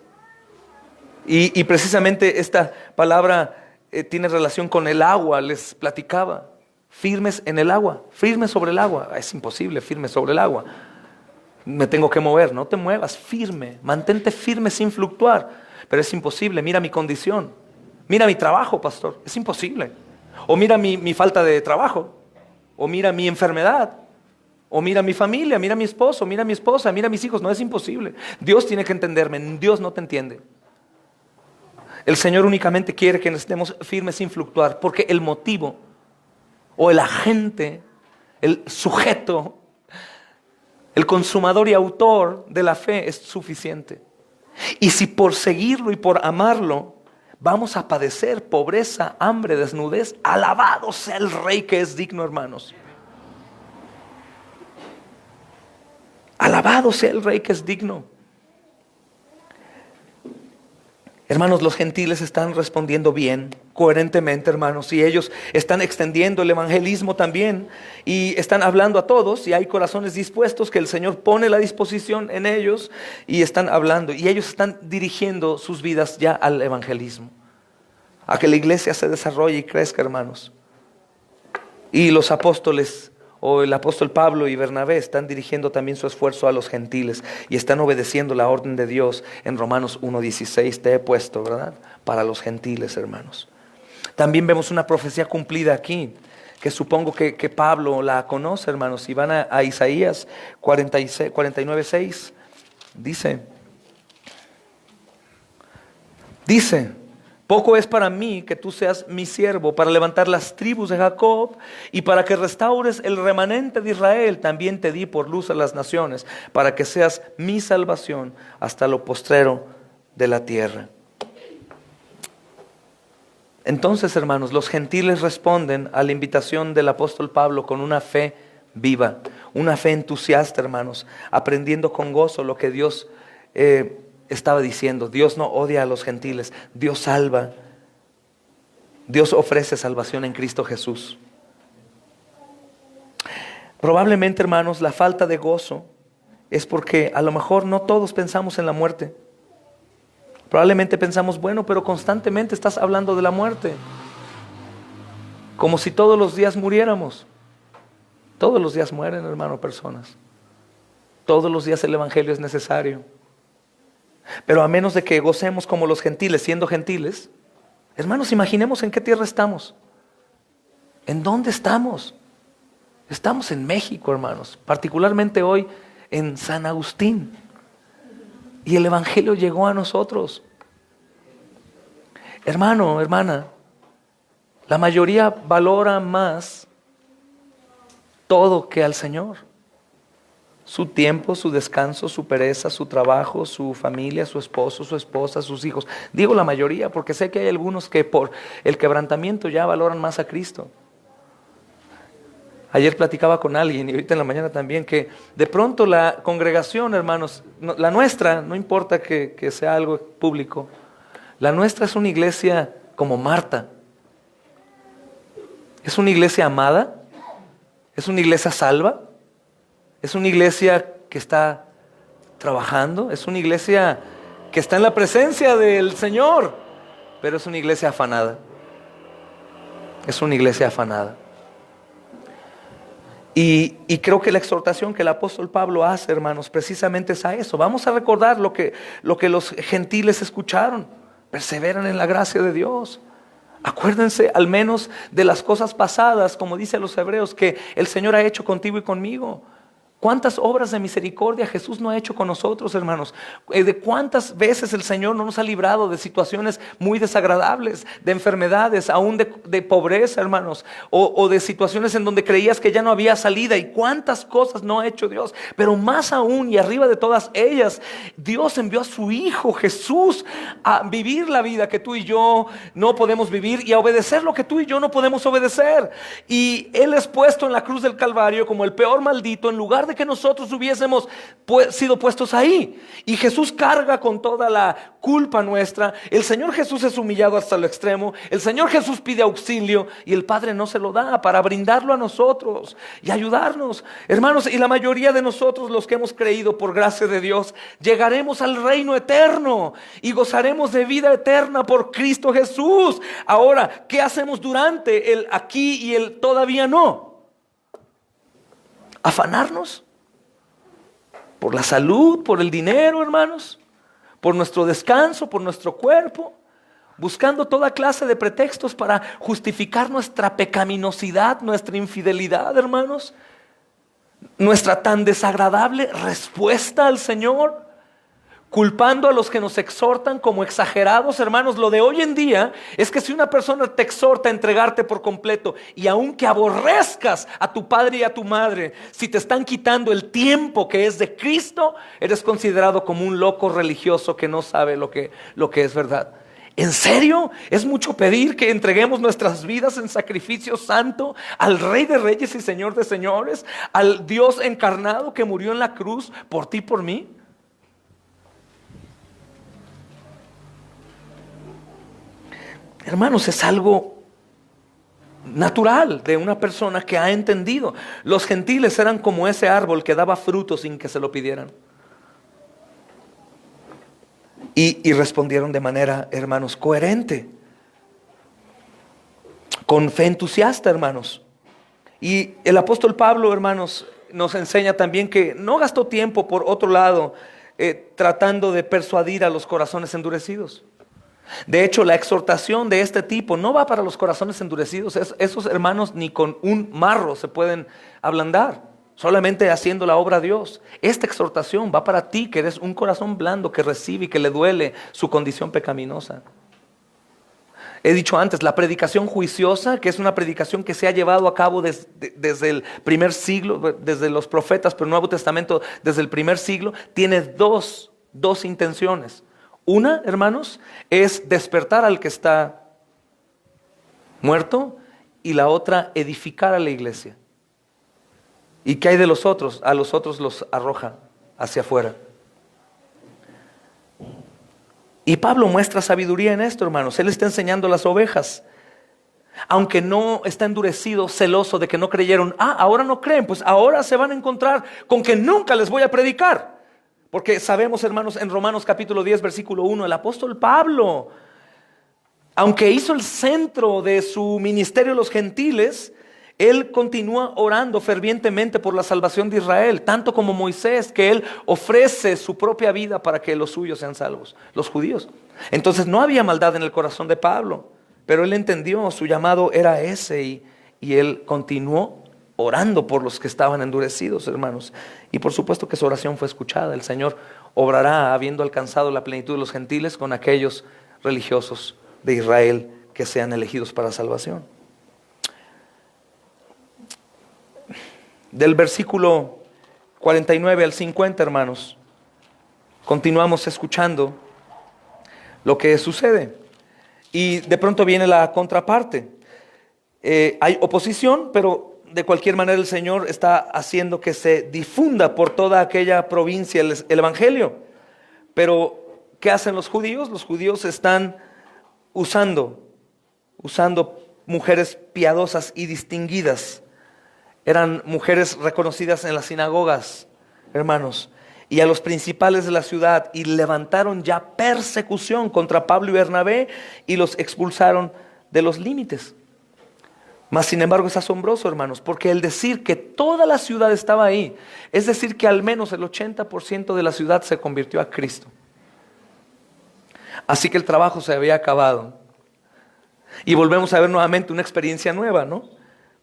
A: Y precisamente esta palabra tiene relación con el agua. Les platicaba: firmes en el agua, firmes sobre el agua. Es imposible, firme sobre el agua. Me tengo que mover. No te muevas, firme, mantente firme sin fluctuar. Pero es imposible. Mira mi condición, mira mi trabajo, pastor. Es imposible. O mira mi falta de trabajo, o mira mi enfermedad, o mira mi familia, mira mi esposo, mira mi esposa, mira mis hijos. No, es imposible. Dios tiene que entenderme. Dios no te entiende. El Señor únicamente quiere que estemos firmes sin fluctuar, porque el motivo o el agente, el sujeto, el consumador y autor de la fe es suficiente. Y si por seguirlo y por amarlo vamos a padecer pobreza, hambre, desnudez, alabado sea el Rey que es digno, hermanos. Alabado sea el Rey que es digno. Hermanos, los gentiles están respondiendo bien, coherentemente, hermanos, y ellos están extendiendo el evangelismo también, y están hablando a todos, y hay corazones dispuestos que el Señor pone la disposición en ellos, y están hablando, y ellos están dirigiendo sus vidas ya al evangelismo, a que la iglesia se desarrolle y crezca, hermanos. Y los apóstoles, o el apóstol Pablo y Bernabé, están dirigiendo también su esfuerzo a los gentiles y están obedeciendo la orden de Dios en Romanos 1:16. Te he puesto, ¿verdad?, para los gentiles, hermanos. También vemos una profecía cumplida aquí, que supongo que Pablo la conoce, hermanos. Si van a Isaías 49:6, dice: poco es para mí que tú seas mi siervo para levantar las tribus de Jacob y para que restaures el remanente de Israel. También te di por luz a las naciones, para que seas mi salvación hasta lo postrero de la tierra. Entonces, hermanos, los gentiles responden a la invitación del apóstol Pablo con una fe viva, una fe entusiasta, hermanos, aprendiendo con gozo lo que Dios estaba diciendo. Dios no odia a los gentiles, Dios salva. Dios ofrece salvación en Cristo Jesús. Probablemente, hermanos, la falta de gozo es porque a lo mejor no todos pensamos en la muerte. Probablemente pensamos, bueno, pero constantemente estás hablando de la muerte, como si todos los días muriéramos. Todos los días mueren, hermano, personas. Todos los días el evangelio es necesario. Pero a menos de que gocemos como los gentiles, siendo gentiles, hermanos, imaginemos en qué tierra estamos. ¿En dónde estamos? Estamos en México, hermanos, particularmente hoy en San Agustín. Y el evangelio llegó a nosotros. Hermano, hermana, la mayoría valora más todo que al Señor. Su tiempo, su descanso, su pereza, su trabajo, su familia, su esposo, su esposa, sus hijos. Digo la mayoría porque sé que hay algunos que por el quebrantamiento ya valoran más a Cristo. Ayer platicaba con alguien y ahorita en la mañana también que de pronto la congregación, hermanos, la nuestra, no importa que sea algo público, la nuestra es una iglesia como Marta. Es una iglesia amada, es una iglesia salva, es una iglesia que está trabajando, es una iglesia que está en la presencia del Señor, pero es una iglesia afanada. Es una iglesia afanada. Y creo que la exhortación que el apóstol Pablo hace, hermanos, precisamente es a eso. Vamos a recordar lo que los gentiles escucharon. Perseveran en la gracia de Dios. Acuérdense al menos de las cosas pasadas, como dice a los hebreos, que el Señor ha hecho contigo y conmigo. ¿Cuántas obras de misericordia Jesús no ha hecho con nosotros, hermanos? ¿De cuántas veces el Señor no nos ha librado de situaciones muy desagradables, de enfermedades, aún de pobreza, hermanos? O de situaciones en donde creías que ya no había salida. ¿Y cuántas cosas no ha hecho Dios? Pero más aún y arriba de todas ellas, Dios envió a su Hijo Jesús a vivir la vida que tú y yo no podemos vivir y a obedecer lo que tú y yo no podemos obedecer. Y Él es puesto en la cruz del Calvario como el peor maldito en lugar de que nosotros hubiésemos sido puestos ahí. Y Jesús carga con toda la culpa nuestra. El Señor Jesús es humillado hasta el extremo. El Señor Jesús pide auxilio y el Padre no se lo da para brindarlo a nosotros y ayudarnos. Hermanos, y la mayoría de nosotros, los que hemos creído por gracia de Dios, llegaremos al reino eterno y gozaremos de vida eterna por Cristo Jesús. Ahora, ¿qué hacemos durante el aquí y el todavía no? ¿Afanarnos? ¿Por la salud, por el dinero, hermanos? ¿Por nuestro descanso, por nuestro cuerpo? Buscando toda clase de pretextos para justificar nuestra pecaminosidad, nuestra infidelidad, hermanos. Nuestra tan desagradable respuesta al Señor. Culpando a los que nos exhortan como exagerados, hermanos. Lo de hoy en día es que si una persona te exhorta a entregarte por completo y aunque aborrezcas a tu padre y a tu madre, si te están quitando el tiempo que es de Cristo, eres considerado como un loco religioso que no sabe lo que es verdad. ¿En serio? ¿Es mucho pedir que entreguemos nuestras vidas en sacrificio santo al Rey de Reyes y Señor de Señores, al Dios encarnado que murió en la cruz por ti y por mí? Hermanos, es algo natural de una persona que ha entendido. Los gentiles eran como ese árbol que daba fruto sin que se lo pidieran. Y respondieron de manera, hermanos, coherente. Con fe entusiasta, hermanos. Y el apóstol Pablo, hermanos, nos enseña también que no gastó tiempo, por otro lado, tratando de persuadir a los corazones endurecidos. De hecho, la exhortación de este tipo no va para los corazones endurecidos. Esos hermanos ni con un marro se pueden ablandar, solamente haciendo la obra de Dios. Esta exhortación va para ti, que eres un corazón blando que recibe y que le duele su condición pecaminosa. He dicho antes, la predicación juiciosa, que es una predicación que se ha llevado a cabo desde el primer siglo, desde los profetas, pero el Nuevo Testamento desde el primer siglo, tiene dos intenciones. Una, hermanos, es despertar al que está muerto, y la otra, edificar a la iglesia. ¿Y qué hay de los otros? A los otros los arroja hacia afuera. Y Pablo muestra sabiduría en esto, hermanos. Él está enseñando a las ovejas. Aunque no está endurecido, celoso de que no creyeron. Ahora no creen, pues ahora se van a encontrar con que nunca les voy a predicar. Porque sabemos, hermanos, en Romanos capítulo 10, versículo 1, el apóstol Pablo, aunque hizo el centro de su ministerio los gentiles, él continúa orando fervientemente por la salvación de Israel, tanto como Moisés, que él ofrece su propia vida para que los suyos sean salvos, los judíos. Entonces no había maldad en el corazón de Pablo, pero él entendió, su llamado era ese, y él continuó orando por los que estaban endurecidos, hermanos. Y por supuesto que su oración fue escuchada. El Señor obrará, habiendo alcanzado la plenitud de los gentiles, con aquellos religiosos de Israel que sean elegidos para salvación. Del versículo 49 al 50, hermanos, continuamos escuchando lo que sucede. Y de pronto viene la contraparte. Hay oposición, pero de cualquier manera el Señor está haciendo que se difunda por toda aquella provincia el evangelio. Pero ¿qué hacen los judíos? Los judíos están usando mujeres piadosas y distinguidas. Eran mujeres reconocidas en las sinagogas, hermanos, y a los principales de la ciudad, y levantaron ya persecución contra Pablo y Bernabé y los expulsaron de los límites. Mas sin embargo es asombroso, hermanos, porque el decir que toda la ciudad estaba ahí, es decir que al menos el 80% de la ciudad se convirtió a Cristo. Así que el trabajo se había acabado. Y volvemos a ver nuevamente una experiencia nueva, ¿no?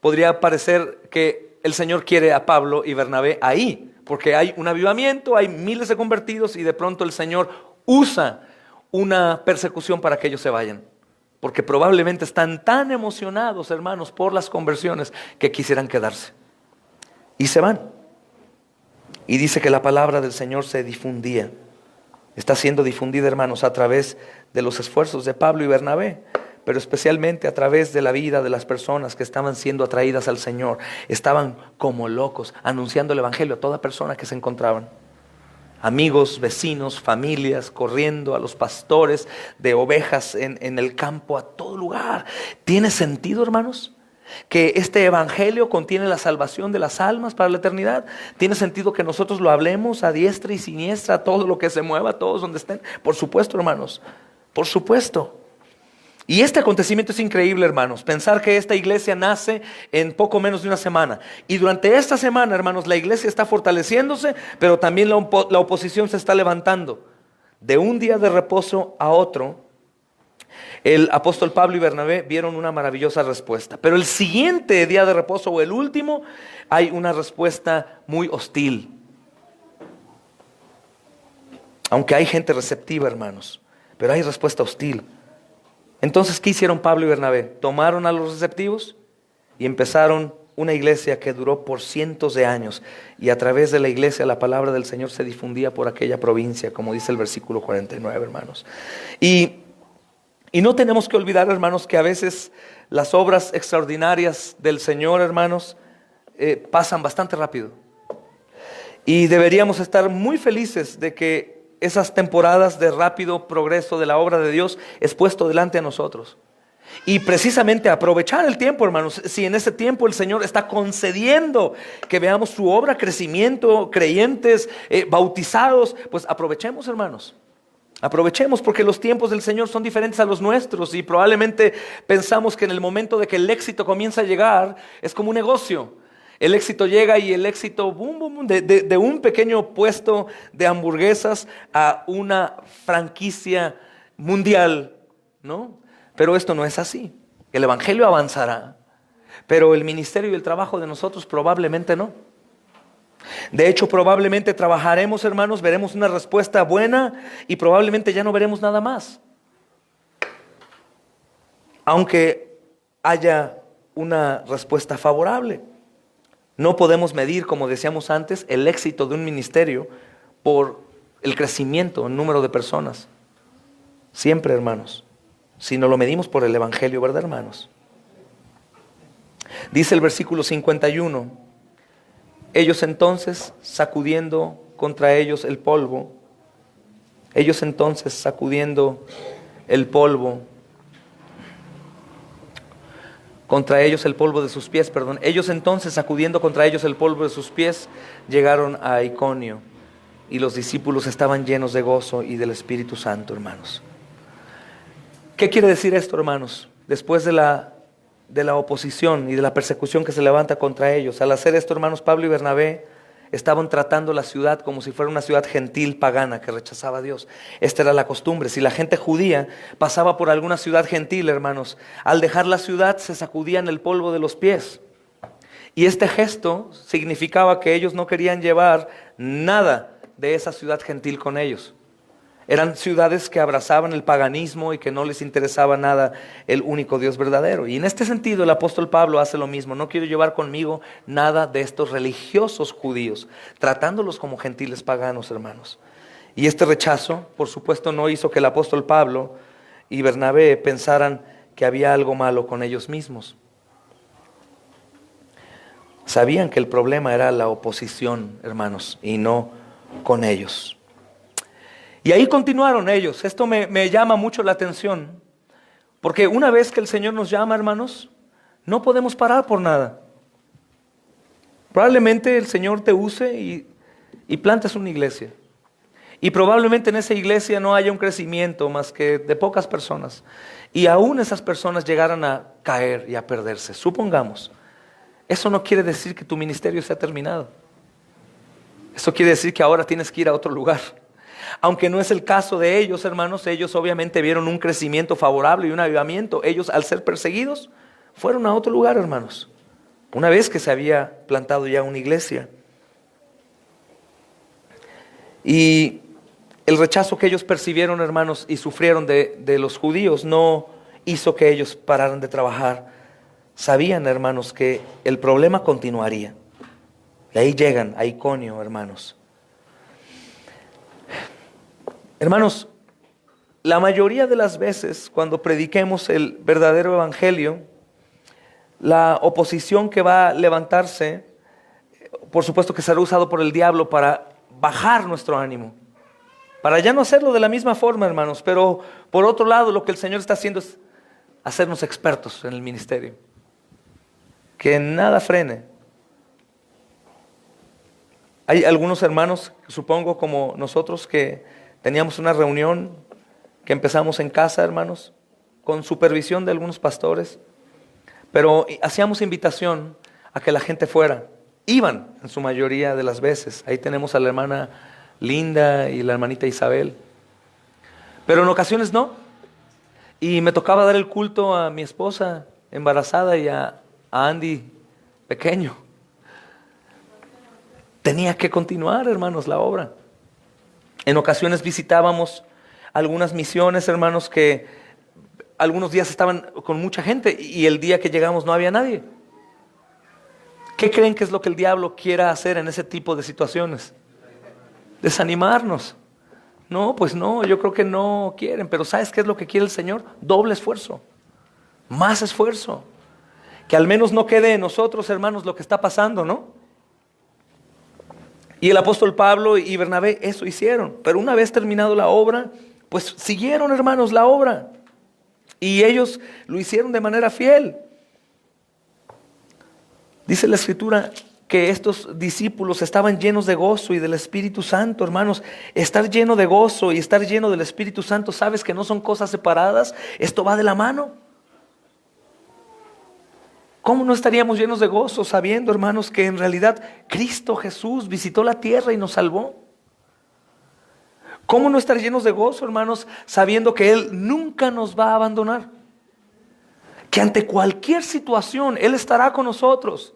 A: Podría parecer que el Señor quiere a Pablo y Bernabé ahí, porque hay un avivamiento, hay miles de convertidos, y de pronto el Señor usa una persecución para que ellos se vayan. Porque probablemente están tan emocionados, hermanos, por las conversiones, que quisieran quedarse. Y se van. Y dice que la palabra del Señor se difundía. Está siendo difundida, hermanos, a través de los esfuerzos de Pablo y Bernabé, pero especialmente a través de la vida de las personas que estaban siendo atraídas al Señor. Estaban como locos, anunciando el evangelio a toda persona que se encontraban. Amigos, vecinos, familias, corriendo a los pastores de ovejas en el campo, a todo lugar. ¿Tiene sentido, hermanos? Que este evangelio contiene la salvación de las almas para la eternidad. ¿Tiene sentido que nosotros lo hablemos a diestra y siniestra, a todo lo que se mueva, a todos donde estén? Por supuesto, hermanos, por supuesto. Y este acontecimiento es increíble, hermanos. Pensar que esta iglesia nace en poco menos de una semana. Y durante esta semana, hermanos, la iglesia está fortaleciéndose, pero también la oposición se está levantando. De un día de reposo a otro, el apóstol Pablo y Bernabé vieron una maravillosa respuesta. Pero el siguiente día de reposo, o el último, hay una respuesta muy hostil. Aunque hay gente receptiva, hermanos, pero hay respuesta hostil. Entonces, ¿qué hicieron Pablo y Bernabé? Tomaron a los receptivos y empezaron una iglesia que duró por cientos de años. Y a través de la iglesia la palabra del Señor se difundía por aquella provincia, como dice el versículo 49, hermanos. Y no tenemos que olvidar, hermanos, que a veces las obras extraordinarias del Señor, hermanos, pasan bastante rápido. Y deberíamos estar muy felices de que esas temporadas de rápido progreso de la obra de Dios es puesto delante a nosotros. Y precisamente aprovechar el tiempo, hermanos. Si en ese tiempo el Señor está concediendo que veamos su obra, crecimiento, creyentes, bautizados, pues aprovechemos, hermanos. Aprovechemos, porque los tiempos del Señor son diferentes a los nuestros. Y probablemente pensamos que en el momento de que el éxito comienza a llegar, es como un negocio. El éxito llega y el éxito, boom, boom, boom, de un pequeño puesto de hamburguesas a una franquicia mundial, ¿no? Pero esto no es así. El evangelio avanzará, pero el ministerio y el trabajo de nosotros probablemente no. De hecho, probablemente trabajaremos, hermanos, veremos una respuesta buena y probablemente ya no veremos nada más. Aunque haya una respuesta favorable. No podemos medir, como decíamos antes, el éxito de un ministerio por el crecimiento en número de personas. Siempre, hermanos, si no lo medimos por el evangelio, ¿verdad, hermanos? Dice el versículo 51, ellos entonces sacudiendo contra ellos el polvo, ellos entonces sacudiendo el polvo, contra ellos el polvo de sus pies, ellos entonces sacudiendo contra ellos el polvo de sus pies, llegaron a Iconio. y los discípulos estaban llenos de gozo y del Espíritu Santo, hermanos. ¿Qué quiere decir esto, hermanos? Después de la oposición y de la persecución que se levanta contra ellos, al hacer esto, hermanos, Pablo y Bernabé estaban tratando la ciudad como si fuera una ciudad gentil pagana que rechazaba a Dios. Esta era la costumbre. Si la gente judía pasaba por alguna ciudad gentil, hermanos, al dejar la ciudad se sacudían el polvo de los pies. Y este gesto significaba que ellos no querían llevar nada de esa ciudad gentil con ellos. Eran ciudades que abrazaban el paganismo y que no les interesaba nada el único Dios verdadero. Y en este sentido el apóstol Pablo hace lo mismo. No quiero llevar conmigo nada de estos religiosos judíos, tratándolos como gentiles paganos, hermanos. Y este rechazo, por supuesto, no hizo que el apóstol Pablo y Bernabé pensaran que había algo malo con ellos mismos. Sabían que el problema era la oposición, hermanos, y no con ellos. Y ahí continuaron ellos. Esto me llama mucho la atención, porque una vez que el Señor nos llama, hermanos, no podemos parar por nada. Probablemente el Señor te use y plantes una iglesia. Y probablemente en esa iglesia no haya un crecimiento más que de pocas personas. Y aún esas personas llegaran a caer y a perderse. Supongamos. Eso no quiere decir que tu ministerio se ha terminado. Eso quiere decir que ahora tienes que ir a otro lugar. Aunque no es el caso de ellos, hermanos, ellos obviamente vieron un crecimiento favorable y un avivamiento. Ellos, al ser perseguidos, fueron a otro lugar, hermanos. Una vez que se había plantado ya una iglesia. Y el rechazo que ellos percibieron, hermanos, y sufrieron de los judíos no hizo que ellos pararan de trabajar. Sabían, hermanos, que el problema continuaría. Y ahí llegan a Iconio, hermanos. Hermanos, la mayoría de las veces cuando prediquemos el verdadero evangelio, la oposición que va a levantarse, por supuesto que será usado por el diablo para bajar nuestro ánimo, para ya no hacerlo de la misma forma, hermanos. Pero por otro lado, lo que el Señor está haciendo es hacernos expertos en el ministerio, que nada frene. Hay algunos hermanos, supongo como nosotros, que teníamos una reunión que empezamos en casa, hermanos, con supervisión de algunos pastores, pero hacíamos invitación a que la gente fuera. Iban en su mayoría de las veces. Ahí tenemos a la hermana Linda y la hermanita Isabel. Pero en ocasiones no. Y me tocaba dar el culto a mi esposa embarazada y a Andy pequeño. Tenía que continuar, hermanos, la obra. En ocasiones visitábamos algunas misiones, hermanos, que algunos días estaban con mucha gente y el día que llegamos no había nadie. ¿Qué creen que es lo que el diablo quiera hacer en ese tipo de situaciones? Desanimarnos. No, pues no, yo creo que no quieren. Pero ¿sabes qué es lo que quiere el Señor? Doble esfuerzo, más esfuerzo. Que al menos no quede en nosotros, hermanos, lo que está pasando, ¿no? Y el apóstol Pablo y Bernabé eso hicieron. Pero una vez terminado la obra, pues siguieron, hermanos, la obra. Y ellos lo hicieron de manera fiel. Dice la Escritura que estos discípulos estaban llenos de gozo y del Espíritu Santo, hermanos. Estar lleno de gozo y estar lleno del Espíritu Santo, ¿sabes que no son cosas separadas? Esto va de la mano. ¿Cómo no estaríamos llenos de gozo sabiendo, hermanos, que en realidad Cristo Jesús visitó la tierra y nos salvó? ¿Cómo no estar llenos de gozo, hermanos, sabiendo que Él nunca nos va a abandonar? Que ante cualquier situación Él estará con nosotros.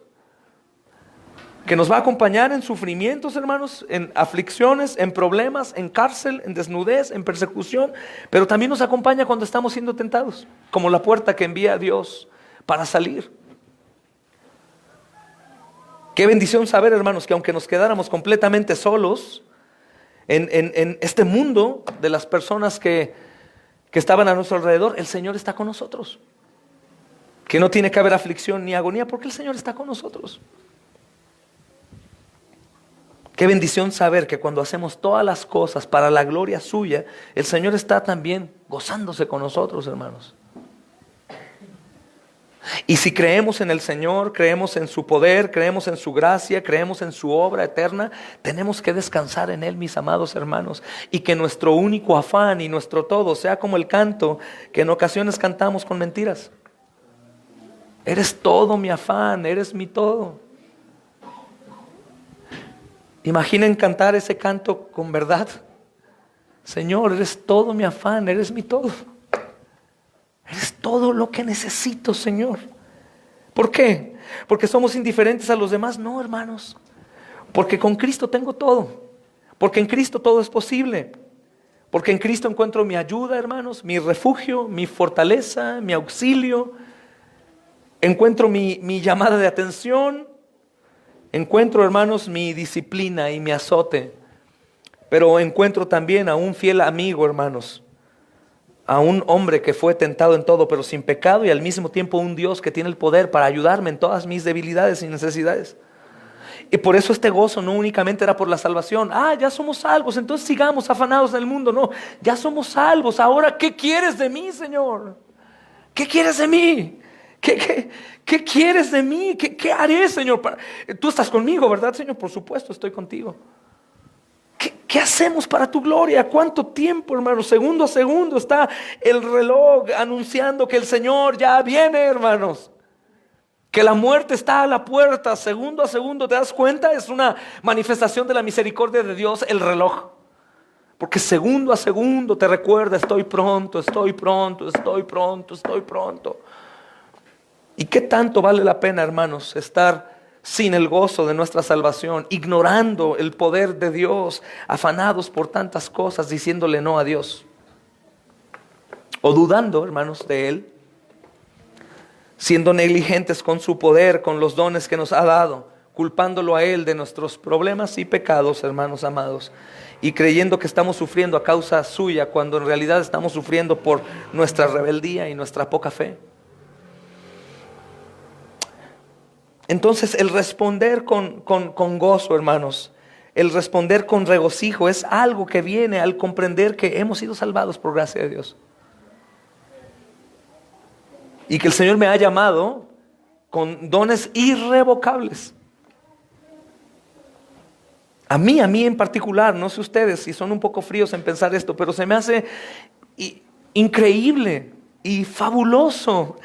A: Que nos va a acompañar en sufrimientos, hermanos, en aflicciones, en problemas, en cárcel, en desnudez, en persecución. Pero también nos acompaña cuando estamos siendo tentados, como la puerta que envía a Dios para salir. Qué bendición saber, hermanos, que aunque nos quedáramos completamente solos en este mundo de las personas que estaban a nuestro alrededor, el Señor está con nosotros. Que no tiene que haber aflicción ni agonía porque el Señor está con nosotros. Qué bendición saber que cuando hacemos todas las cosas para la gloria suya, el Señor está también gozándose con nosotros, hermanos. Y si creemos en el Señor, creemos en su poder, creemos en su gracia, creemos en su obra eterna, tenemos que descansar en Él, mis amados hermanos, y que nuestro único afán y nuestro todo sea como el canto que en ocasiones cantamos con mentiras. Eres todo mi afán, eres mi todo. Imaginen cantar ese canto con verdad. Señor, eres todo mi afán, eres mi todo. Eres todo lo que necesito, Señor. ¿Por qué? ¿Porque somos indiferentes a los demás? No, hermanos. Porque con Cristo tengo todo. Porque en Cristo todo es posible. Porque en Cristo encuentro mi ayuda, hermanos, mi refugio, mi fortaleza, mi auxilio. Encuentro mi llamada de atención. Encuentro, hermanos, mi disciplina y mi azote. Pero encuentro también a un fiel amigo, hermanos. A un hombre que fue tentado en todo, pero sin pecado, y al mismo tiempo un Dios que tiene el poder para ayudarme en todas mis debilidades y necesidades. Y por eso este gozo no únicamente era por la salvación. Ya somos salvos, entonces sigamos afanados en el mundo. No, ya somos salvos. Ahora, ¿qué quieres de mí, Señor? ¿Qué quieres de mí? ¿Qué quieres de mí? ¿Qué haré, Señor? Tú estás conmigo, ¿verdad, Señor? Por supuesto, estoy contigo. ¿Qué hacemos para tu gloria? ¿Cuánto tiempo, hermano? Segundo a segundo está el reloj anunciando que el Señor ya viene, hermanos. Que la muerte está a la puerta, segundo a segundo. ¿Te das cuenta? Es una manifestación de la misericordia de Dios, el reloj. Porque segundo a segundo te recuerda: estoy pronto, estoy pronto, estoy pronto, estoy pronto. ¿Y qué tanto vale la pena, hermanos, estar sin el gozo de nuestra salvación, ignorando el poder de Dios, afanados por tantas cosas, diciéndole no a Dios? O dudando, hermanos, de Él, siendo negligentes con su poder, con los dones que nos ha dado, culpándolo a Él de nuestros problemas y pecados, hermanos amados, y creyendo que estamos sufriendo a causa suya, cuando en realidad estamos sufriendo por nuestra rebeldía y nuestra poca fe. Entonces el responder con gozo, hermanos, el responder con regocijo es algo que viene al comprender que hemos sido salvados por gracia de Dios. Y que el Señor me ha llamado con dones irrevocables. A mí en particular, no sé ustedes si son un poco fríos en pensar esto, pero se me hace increíble y fabuloso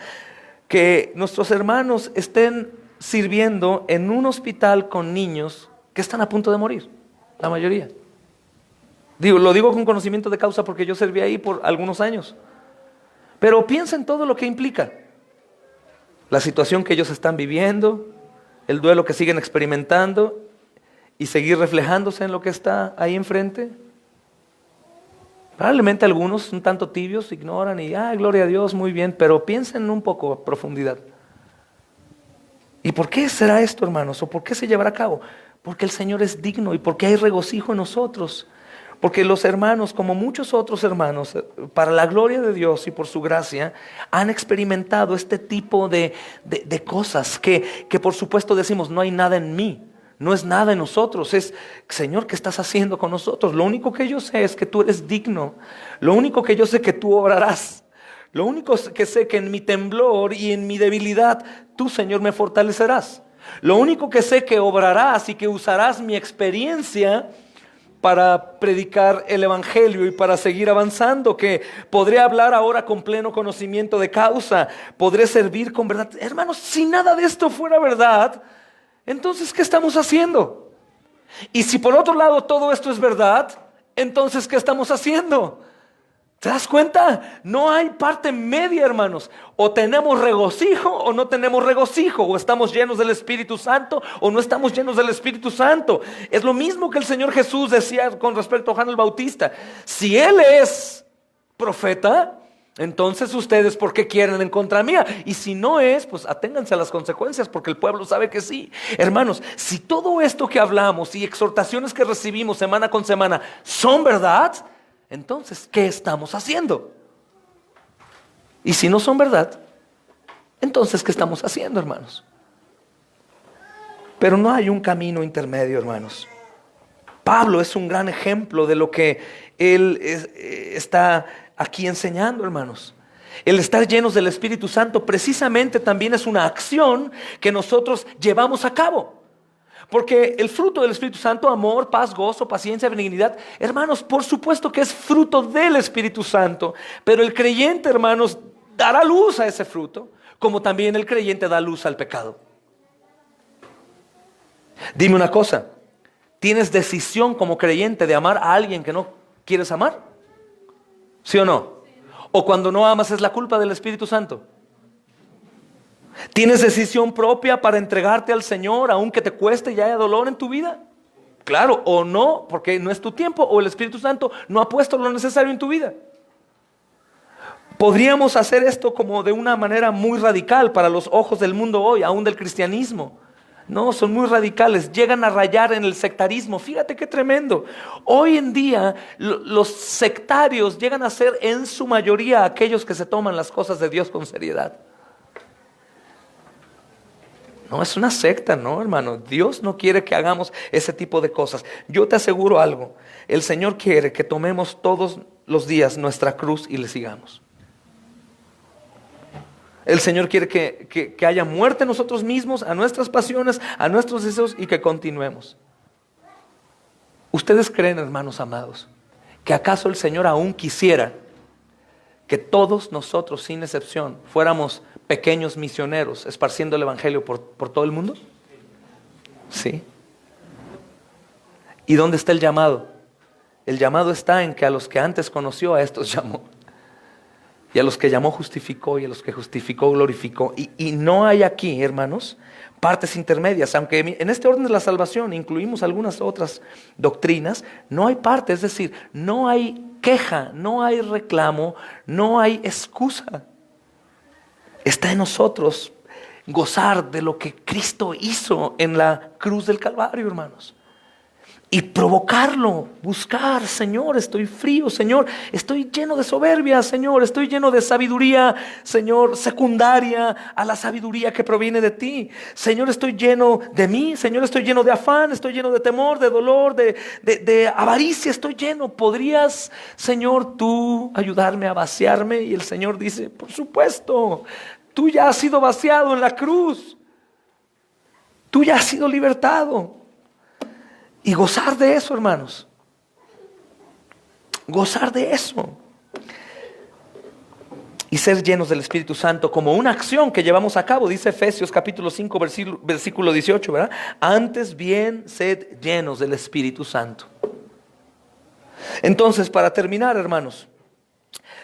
A: que nuestros hermanos estén sirviendo en un hospital con niños que están a punto de morir, la mayoría. Lo digo con conocimiento de causa porque yo serví ahí por algunos años. Pero piensen todo lo que implica. La situación que ellos están viviendo, el duelo que siguen experimentando y seguir reflejándose en lo que está ahí enfrente. Probablemente algunos un tanto tibios ignoran y gloria a Dios, muy bien, pero piensen un poco a profundidad. ¿Y por qué será esto, hermanos? ¿O por qué se llevará a cabo? Porque el Señor es digno y porque hay regocijo en nosotros. Porque los hermanos, como muchos otros hermanos, para la gloria de Dios y por su gracia, han experimentado este tipo de cosas que por supuesto decimos: no hay nada en mí, no es nada en nosotros. Es: Señor, ¿qué estás haciendo con nosotros? Lo único que yo sé es que tú eres digno. Lo único que yo sé que tú obrarás. Lo único que sé que en mi temblor y en mi debilidad, tú, Señor, me fortalecerás. Lo único que sé que obrarás y que usarás mi experiencia para predicar el Evangelio y para seguir avanzando, que podré hablar ahora con pleno conocimiento de causa, podré servir con verdad. Hermanos, si nada de esto fuera verdad, entonces ¿qué estamos haciendo? Y si por otro lado todo esto es verdad, entonces ¿qué estamos haciendo? ¿Te das cuenta? No hay parte media, hermanos. O tenemos regocijo o no tenemos regocijo. O estamos llenos del Espíritu Santo o no estamos llenos del Espíritu Santo. Es lo mismo que el Señor Jesús decía con respecto a Juan el Bautista. Si Él es profeta, entonces ustedes, ¿por qué quieren en contra mía? Y si no es, pues aténganse a las consecuencias, porque el pueblo sabe que sí. Hermanos, si todo esto que hablamos y exhortaciones que recibimos semana con semana son verdad, entonces, ¿qué estamos haciendo? Y si no son verdad, entonces, ¿qué estamos haciendo, hermanos? Pero no hay un camino intermedio, hermanos. Pablo es un gran ejemplo de lo que él está aquí enseñando, hermanos. El estar llenos del Espíritu Santo precisamente también es una acción que nosotros llevamos a cabo. Porque el fruto del Espíritu Santo, amor, paz, gozo, paciencia, benignidad, hermanos, por supuesto que es fruto del Espíritu Santo. Pero el creyente, hermanos, dará luz a ese fruto, como también el creyente da luz al pecado. Dime una cosa, ¿tienes decisión como creyente de amar a alguien que no quieres amar? ¿Sí o no? ¿O cuando no amas es la culpa del Espíritu Santo? ¿Tienes decisión propia para entregarte al Señor aunque te cueste y haya dolor en tu vida? Claro, o no, porque no es tu tiempo, o el Espíritu Santo no ha puesto lo necesario en tu vida. Podríamos hacer esto como de una manera muy radical para los ojos del mundo hoy, aún del cristianismo. No, son muy radicales, llegan a rayar en el sectarismo. Fíjate qué tremendo. Hoy en día los sectarios llegan a ser en su mayoría aquellos que se toman las cosas de Dios con seriedad. No, es una secta, no, hermano. Dios no quiere que hagamos ese tipo de cosas. Yo te aseguro algo. El Señor quiere que tomemos todos los días nuestra cruz y le sigamos. El Señor quiere que haya muerte en nosotros mismos, a nuestras pasiones, a nuestros deseos y que continuemos. ¿Ustedes creen, hermanos amados, que acaso el Señor aún quisiera que todos nosotros, sin excepción, fuéramos pequeños misioneros esparciendo el Evangelio por todo el mundo? Sí. ¿Y dónde está el llamado? El llamado está en que a los que antes conoció, a estos llamó. Y a los que llamó justificó, y a los que justificó glorificó. Y no hay aquí, hermanos, partes intermedias. Aunque en este orden de la salvación incluimos algunas otras doctrinas, no hay parte, es decir, no hay queja, no hay reclamo, no hay excusa. Está en nosotros gozar de lo que Cristo hizo en la cruz del Calvario, hermanos. Y provocarlo, buscar, Señor, estoy frío, Señor, estoy lleno de soberbia, Señor, estoy lleno de sabiduría, Señor, secundaria a la sabiduría que proviene de ti. Señor, estoy lleno de mí, Señor, estoy lleno de afán, estoy lleno de temor, de dolor, de avaricia, estoy lleno. ¿Podrías, Señor, tú ayudarme a vaciarme? Y el Señor dice, por supuesto, tú ya has sido vaciado en la cruz, tú ya has sido libertado. Y gozar de eso, hermanos. Gozar de eso. Y ser llenos del Espíritu Santo como una acción que llevamos a cabo. Dice Efesios capítulo 5 versículo 18, ¿verdad? Antes bien sed llenos del Espíritu Santo. Entonces, para terminar, hermanos,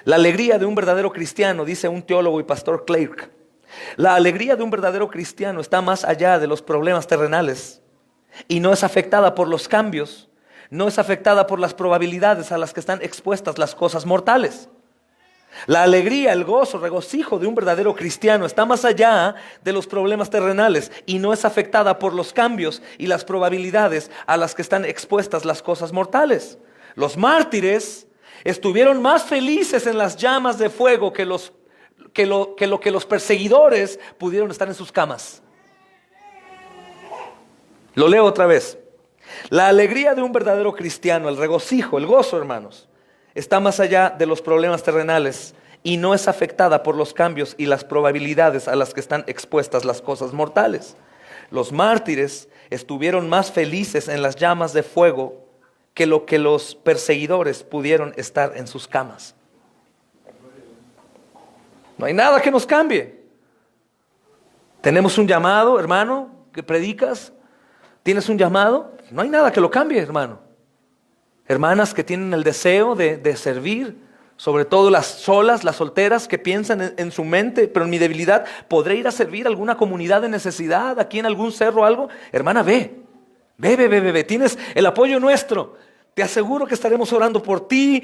A: la alegría de un verdadero cristiano, dice un teólogo y pastor Clark, la alegría de un verdadero cristiano está más allá de los problemas terrenales. Y no es afectada por los cambios, no es afectada por las probabilidades a las que están expuestas las cosas mortales. La alegría, el gozo, regocijo de un verdadero cristiano está más allá de los problemas terrenales y no es afectada por los cambios y las probabilidades a las que están expuestas las cosas mortales. Los mártires estuvieron más felices en las llamas de fuego que lo que los perseguidores pudieron estar en sus camas. Lo leo otra vez. La alegría de un verdadero cristiano, el regocijo, el gozo, hermanos, está más allá de los problemas terrenales y no es afectada por los cambios y las probabilidades a las que están expuestas las cosas mortales. Los mártires estuvieron más felices en las llamas de fuego que lo que los perseguidores pudieron estar en sus camas. No hay nada que nos cambie. Tenemos un llamado, hermano, que predicas. ¿Tienes un llamado? No hay nada que lo cambie, hermano. Hermanas que tienen el deseo de servir, sobre todo las solas, las solteras que piensan en su mente, pero en mi debilidad, ¿podré ir a servir a alguna comunidad de necesidad, aquí en algún cerro o algo? Hermana, ve. Tienes el apoyo nuestro. Te aseguro que estaremos orando por ti,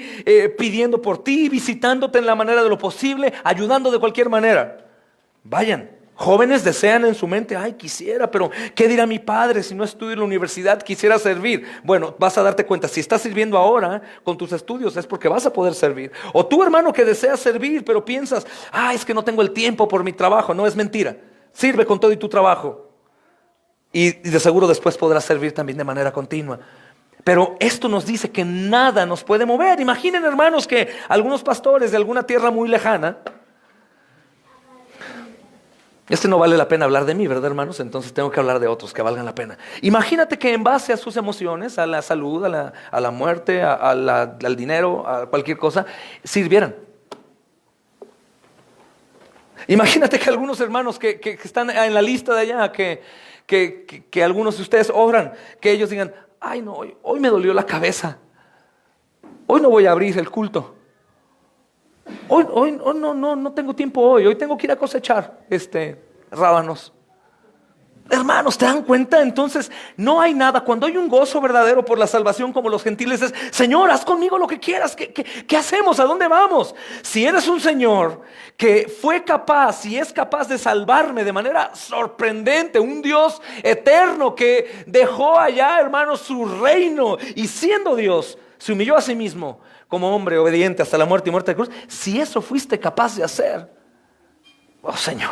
A: pidiendo por ti, visitándote en la manera de lo posible, ayudando de cualquier manera. Vayan. Jóvenes desean en su mente, ay, quisiera, pero ¿qué dirá mi padre si no estudio en la universidad? Quisiera servir. Bueno, vas a darte cuenta, si estás sirviendo ahora con tus estudios es porque vas a poder servir. O tú, hermano, que deseas servir, pero piensas, es que no tengo el tiempo por mi trabajo. No, es mentira. Sirve con todo y tu trabajo. Y de seguro después podrás servir también de manera continua. Pero esto nos dice que nada nos puede mover. Imaginen, hermanos, que algunos pastores de alguna tierra muy lejana No vale la pena hablar de mí, ¿verdad, hermanos? Entonces tengo que hablar de otros que valgan la pena. Imagínate que en base a sus emociones, a la salud, a la muerte, al dinero, a cualquier cosa, sirvieran. Imagínate que algunos hermanos que están en la lista de allá, que algunos de ustedes oran, que ellos digan, ay no, hoy me dolió la cabeza, hoy no voy a abrir el culto, hoy no tengo tiempo hoy tengo que ir a cosechar rábanos. Hermanos, ¿te dan cuenta? Entonces no hay nada, cuando hay un gozo verdadero por la salvación como los gentiles es, Señor, haz conmigo lo que quieras. ¿Qué hacemos? ¿A dónde vamos? Si eres un Señor que fue capaz y es capaz de salvarme de manera sorprendente, un Dios eterno que dejó allá, hermanos, su reino y siendo Dios se humilló a sí mismo como hombre obediente hasta la muerte y muerte de cruz. Si eso fuiste capaz de hacer, oh Señor,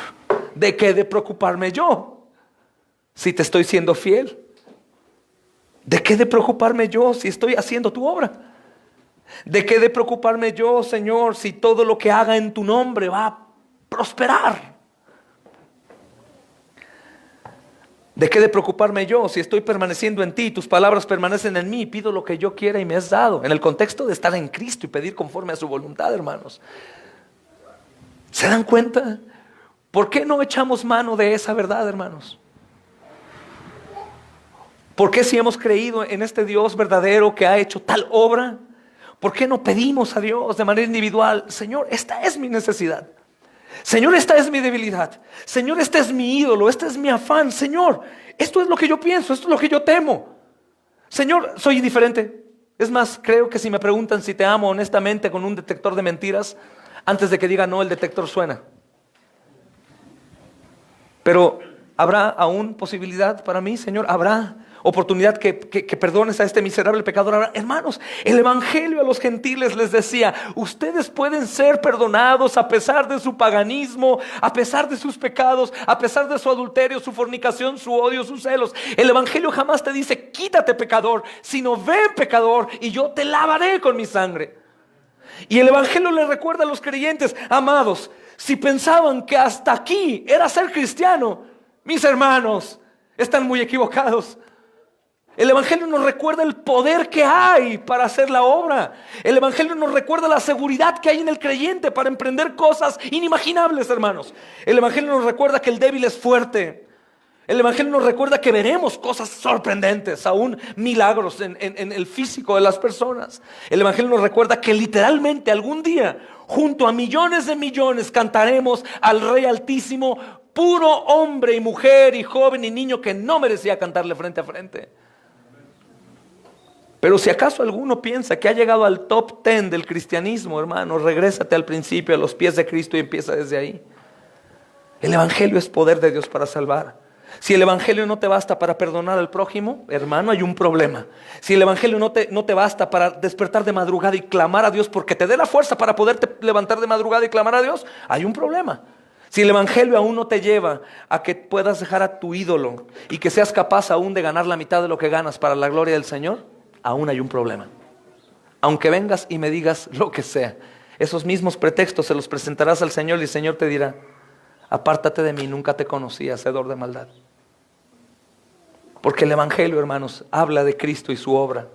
A: ¿de qué he de preocuparme yo? Si te estoy siendo fiel, ¿de qué de preocuparme yo si estoy haciendo tu obra? ¿De qué de preocuparme yo, Señor, si todo lo que haga en tu nombre va a prosperar? ¿De qué de preocuparme yo si estoy permaneciendo en ti, tus palabras permanecen en mí, pido lo que yo quiera y me has dado? En el contexto de estar en Cristo y pedir conforme a su voluntad, hermanos. ¿Se dan cuenta? ¿Por qué no echamos mano de esa verdad, hermanos? ¿Por qué si hemos creído en este Dios verdadero que ha hecho tal obra? ¿Por qué no pedimos a Dios de manera individual? Señor, esta es mi necesidad. Señor, esta es mi debilidad. Señor, este es mi ídolo, este es mi afán. Señor, esto es lo que yo pienso, esto es lo que yo temo. Señor, soy indiferente. Es más, creo que si me preguntan si te amo honestamente con un detector de mentiras, antes de que diga no, el detector suena. Pero ¿habrá aún posibilidad para mí, Señor? ¿Habrá oportunidad que perdones a este miserable pecador? Ahora, hermanos, el evangelio a los gentiles les decía, ustedes pueden ser perdonados a pesar de su paganismo, a pesar de sus pecados, a pesar de su adulterio, su fornicación, su odio, sus celos. El evangelio jamás te dice, quítate pecador, sino ven pecador y yo te lavaré con mi sangre. Y el evangelio le recuerda a los creyentes, amados, si pensaban que hasta aquí era ser cristiano, mis hermanos, están muy equivocados. El evangelio nos recuerda el poder que hay para hacer la obra. El evangelio nos recuerda la seguridad que hay en el creyente para emprender cosas inimaginables, hermanos. El evangelio nos recuerda que el débil es fuerte. El evangelio nos recuerda que veremos cosas sorprendentes, aún milagros en el físico de las personas. El evangelio nos recuerda que literalmente algún día, junto a millones de millones, cantaremos al Rey Altísimo, puro hombre y mujer y joven y niño que no merecía cantarle frente a frente. Pero si acaso alguno piensa que ha llegado al top 10 del cristianismo, hermano, regrésate al principio, a los pies de Cristo y empieza desde ahí. El evangelio es poder de Dios para salvar. Si el evangelio no te basta para perdonar al prójimo, hermano, hay un problema. Si el evangelio no te basta para despertar de madrugada y clamar a Dios porque te dé la fuerza para poderte levantar de madrugada y clamar a Dios, hay un problema. Si el evangelio aún no te lleva a que puedas dejar a tu ídolo y que seas capaz aún de ganar la mitad de lo que ganas para la gloria del Señor, aún hay un problema. Aunque vengas y me digas lo que sea, esos mismos pretextos se los presentarás al Señor y el Señor te dirá, apártate de mí, nunca te conocí, hacedor de maldad. Porque el evangelio, hermanos, habla de Cristo y su obra.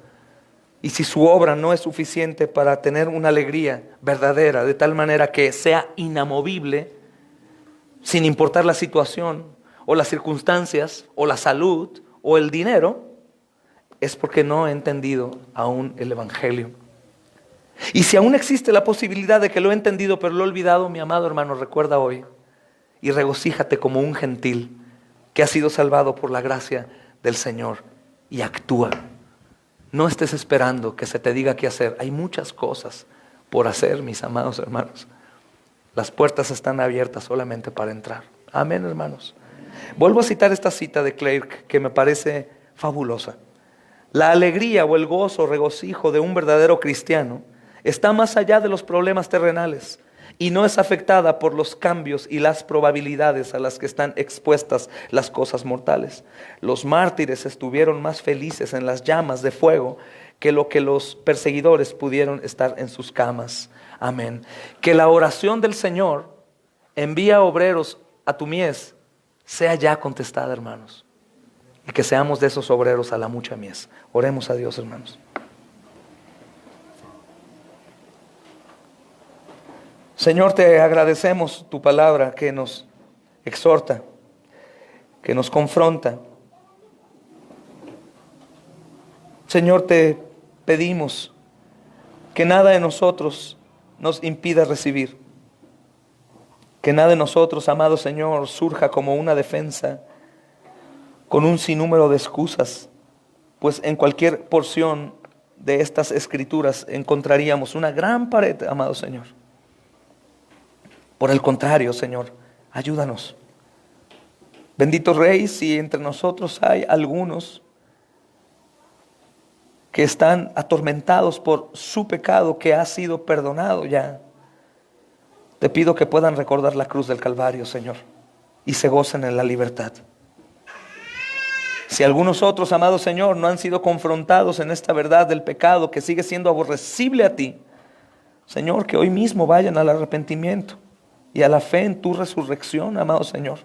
A: Y si su obra no es suficiente para tener una alegría verdadera, de tal manera que sea inamovible, sin importar la situación, o las circunstancias, o la salud, o el dinero, es porque no he entendido aún el evangelio. Y si aún existe la posibilidad de que lo he entendido pero lo he olvidado, mi amado hermano, recuerda hoy y regocíjate como un gentil que ha sido salvado por la gracia del Señor y actúa. No estés esperando que se te diga qué hacer. Hay muchas cosas por hacer, mis amados hermanos. Las puertas están abiertas solamente para entrar. Amén, hermanos. Vuelvo a citar esta cita de Clarke que me parece fabulosa. La alegría o el gozo o regocijo de un verdadero cristiano está más allá de los problemas terrenales y no es afectada por los cambios y las probabilidades a las que están expuestas las cosas mortales. Los mártires estuvieron más felices en las llamas de fuego que lo que los perseguidores pudieron estar en sus camas. Amén. Que la oración del Señor envía obreros a tu mies sea ya contestada, hermanos. Y que seamos de esos obreros a la mucha mies. Oremos a Dios, hermanos. Señor, te agradecemos tu palabra que nos exhorta, que nos confronta. Señor, te pedimos que nada de nosotros nos impida recibir. Que nada de nosotros, amado Señor, surja como una defensa con un sinnúmero de excusas, pues en cualquier porción de estas escrituras encontraríamos una gran pared, amado Señor. Por el contrario, Señor, ayúdanos. Bendito Rey, si entre nosotros hay algunos que están atormentados por su pecado que ha sido perdonado ya, te pido que puedan recordar la cruz del Calvario, Señor, y se gocen en la libertad. Si algunos otros, amado Señor, no han sido confrontados en esta verdad del pecado que sigue siendo aborrecible a ti, Señor, que hoy mismo vayan al arrepentimiento y a la fe en tu resurrección, amado Señor.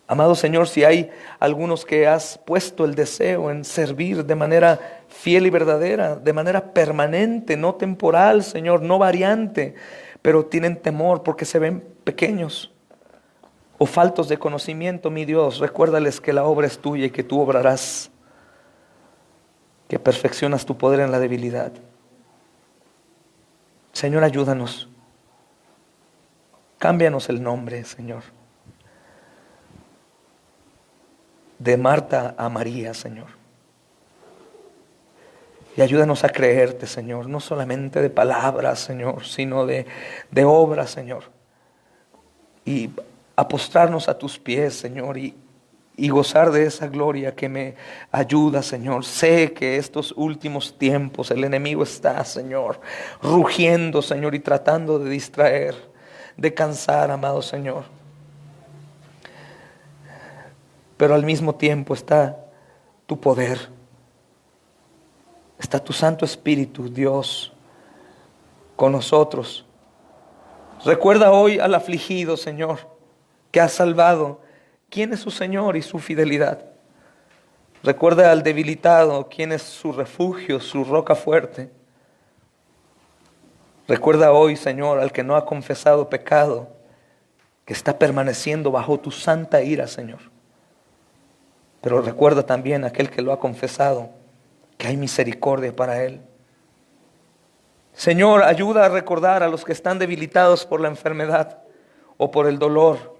A: Amado Señor, si hay algunos que has puesto el deseo en servir de manera fiel y verdadera, de manera permanente, no temporal, Señor, no variante, pero tienen temor porque se ven pequeños o faltos de conocimiento, mi Dios, recuérdales que la obra es tuya y que tú obrarás, que perfeccionas tu poder en la debilidad. Señor, ayúdanos. Cámbianos el nombre, Señor. De Marta a María, Señor. Y ayúdanos a creerte, Señor, no solamente de palabras, Señor, sino de obras, Señor. Y a postrarnos a tus pies, Señor, y gozar de esa gloria que me ayuda, Señor. Sé que estos últimos tiempos el enemigo está, Señor, rugiendo, Señor, y tratando de distraer, de cansar, amado Señor. Pero al mismo tiempo está tu poder, está tu Santo Espíritu, Dios, con nosotros. Recuerda hoy al afligido, Señor, que has salvado. ¿Quién es su Señor y su fidelidad? Recuerda al debilitado, quién es su refugio, su roca fuerte. Recuerda hoy, Señor, al que no ha confesado pecado, que está permaneciendo bajo tu santa ira, Señor. Pero recuerda también a aquel que lo ha confesado, que hay misericordia para él. Señor, ayuda a recordar a los que están debilitados por la enfermedad o por el dolor,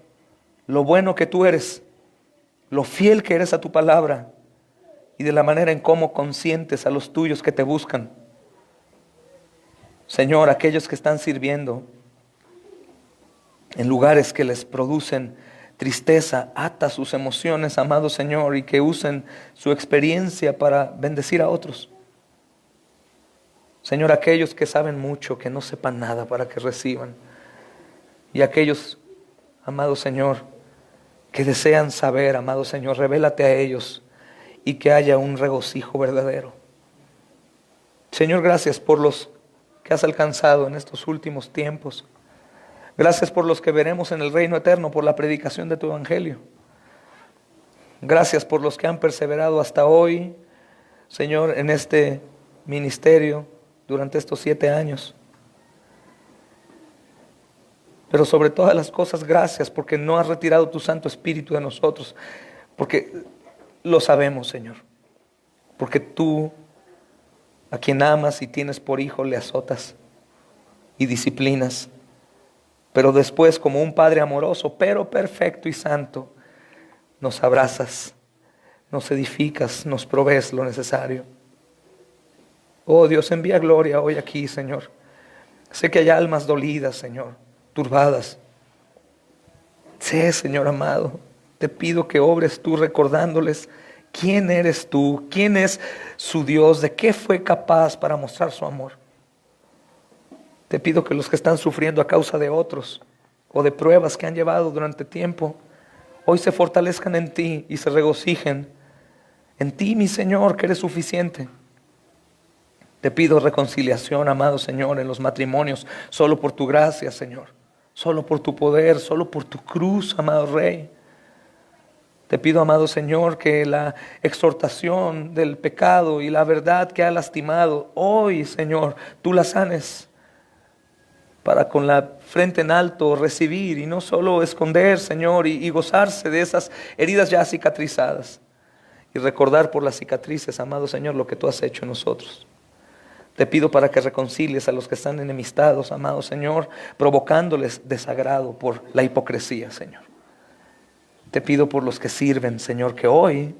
A: lo bueno que tú eres, lo fiel que eres a tu palabra y de la manera en cómo consientes a los tuyos que te buscan. Señor, aquellos que están sirviendo en lugares que les producen tristeza, ata sus emociones, amado Señor, y que usen su experiencia para bendecir a otros. Señor, aquellos que saben mucho, que no sepan nada para que reciban. Y aquellos, amado Señor, que desean saber, amado Señor, revélate a ellos y que haya un regocijo verdadero. Señor, gracias por los que has alcanzado en estos últimos tiempos. Gracias por los que veremos en el reino eterno por la predicación de tu evangelio. Gracias por los que han perseverado hasta hoy, Señor, en este ministerio durante estos 7 años. Pero sobre todas las cosas, gracias porque no has retirado tu Santo Espíritu de nosotros, porque lo sabemos, Señor. Porque tú, a quien amas y tienes por hijo, le azotas y disciplinas. Pero después, como un Padre amoroso, pero perfecto y santo, nos abrazas, nos edificas, nos provees lo necesario. Oh Dios, envía gloria hoy aquí, Señor. Sé que hay almas dolidas, Señor, turbadas. Sé, Señor amado, te pido que obres tú recordándoles quién eres tú, quién es su Dios, de qué fue capaz para mostrar su amor. Te pido que los que están sufriendo a causa de otros o de pruebas que han llevado durante tiempo, hoy se fortalezcan en ti y se regocijen en ti, mi Señor, que eres suficiente. Te pido reconciliación, amado Señor, en los matrimonios, solo por tu gracia, Señor. solo por tu poder, solo por tu cruz, amado Rey. Te pido, amado Señor, que la exhortación del pecado y la verdad que ha lastimado, hoy, Señor, tú la sanes, para con la frente en alto recibir y no solo esconder, Señor, y gozarse de esas heridas ya cicatrizadas, y recordar por las cicatrices, amado Señor, lo que tú has hecho en nosotros. Te pido para que reconcilies a los que están enemistados, amado Señor, provocándoles desagrado por la hipocresía, Señor. Te pido por los que sirven, Señor, que hoy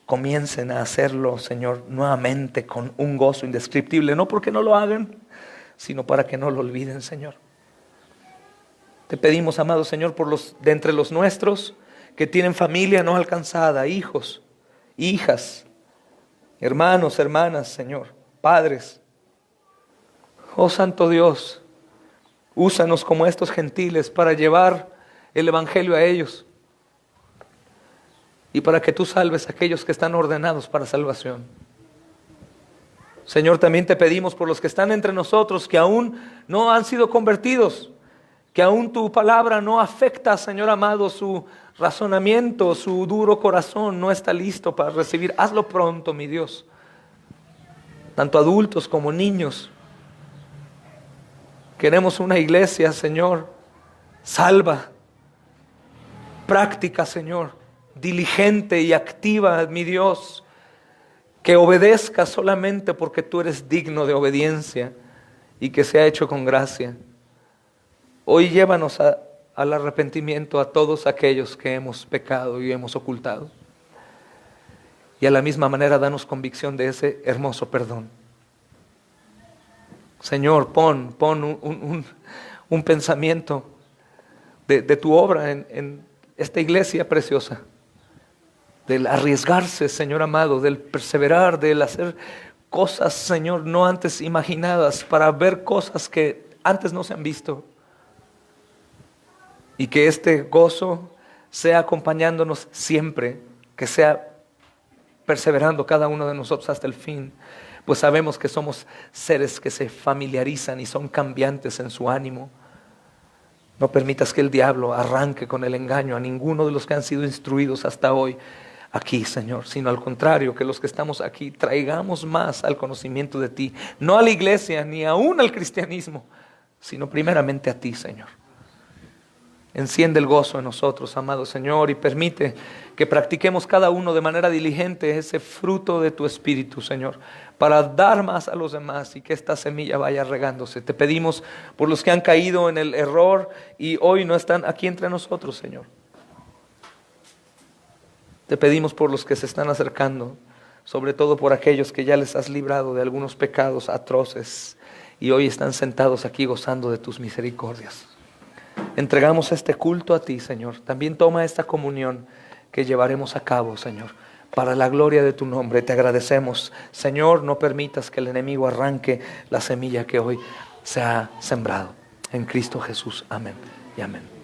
A: comiencen a hacerlo, Señor, nuevamente con un gozo indescriptible, no porque no lo hagan, sino para que no lo olviden, Señor. Te pedimos, amado Señor, por los de entre los nuestros que tienen familia no alcanzada, hijos, hijas, hermanos, hermanas, Señor, padres. Oh Santo Dios, úsanos como estos gentiles para llevar el evangelio a ellos y para que tú salves a aquellos que están ordenados para salvación. Señor, también te pedimos por los que están entre nosotros que aún no han sido convertidos, que aún tu palabra no afecta, Señor amado, su razonamiento, su duro corazón no está listo para recibir. Hazlo pronto, mi Dios. Tanto adultos como niños. Queremos una iglesia, Señor, salva, práctica, Señor, diligente y activa, mi Dios, que obedezca solamente porque tú eres digno de obediencia y que sea hecho con gracia. Hoy llévanos al arrepentimiento a todos aquellos que hemos pecado y hemos ocultado. Y a la misma manera danos convicción de ese hermoso perdón. Señor, pon un pensamiento de tu obra en esta iglesia preciosa. Del arriesgarse, Señor amado, del perseverar, del hacer cosas, Señor, no antes imaginadas, para ver cosas que antes no se han visto. Y que este gozo sea acompañándonos siempre, que sea perseverando cada uno de nosotros hasta el fin, pues sabemos que somos seres que se familiarizan y son cambiantes en su ánimo. No permitas que el diablo arranque con el engaño a ninguno de los que han sido instruidos hasta hoy aquí, Señor, sino al contrario, que los que estamos aquí traigamos más al conocimiento de ti, no a la iglesia ni aún al cristianismo, sino primeramente a ti, Señor. Enciende el gozo en nosotros, amado Señor, y permite que practiquemos cada uno de manera diligente ese fruto de tu Espíritu, Señor, para dar más a los demás y que esta semilla vaya regándose. Te pedimos por los que han caído en el error y hoy no están aquí entre nosotros, Señor. Te pedimos por los que se están acercando, sobre todo por aquellos que ya les has librado de algunos pecados atroces y hoy están sentados aquí gozando de tus misericordias. Entregamos este culto a ti, Señor. También toma esta comunión que llevaremos a cabo, Señor, para la gloria de tu nombre. Te agradecemos, Señor, no permitas que el enemigo arranque la semilla que hoy se ha sembrado. En Cristo Jesús. Amén y amén.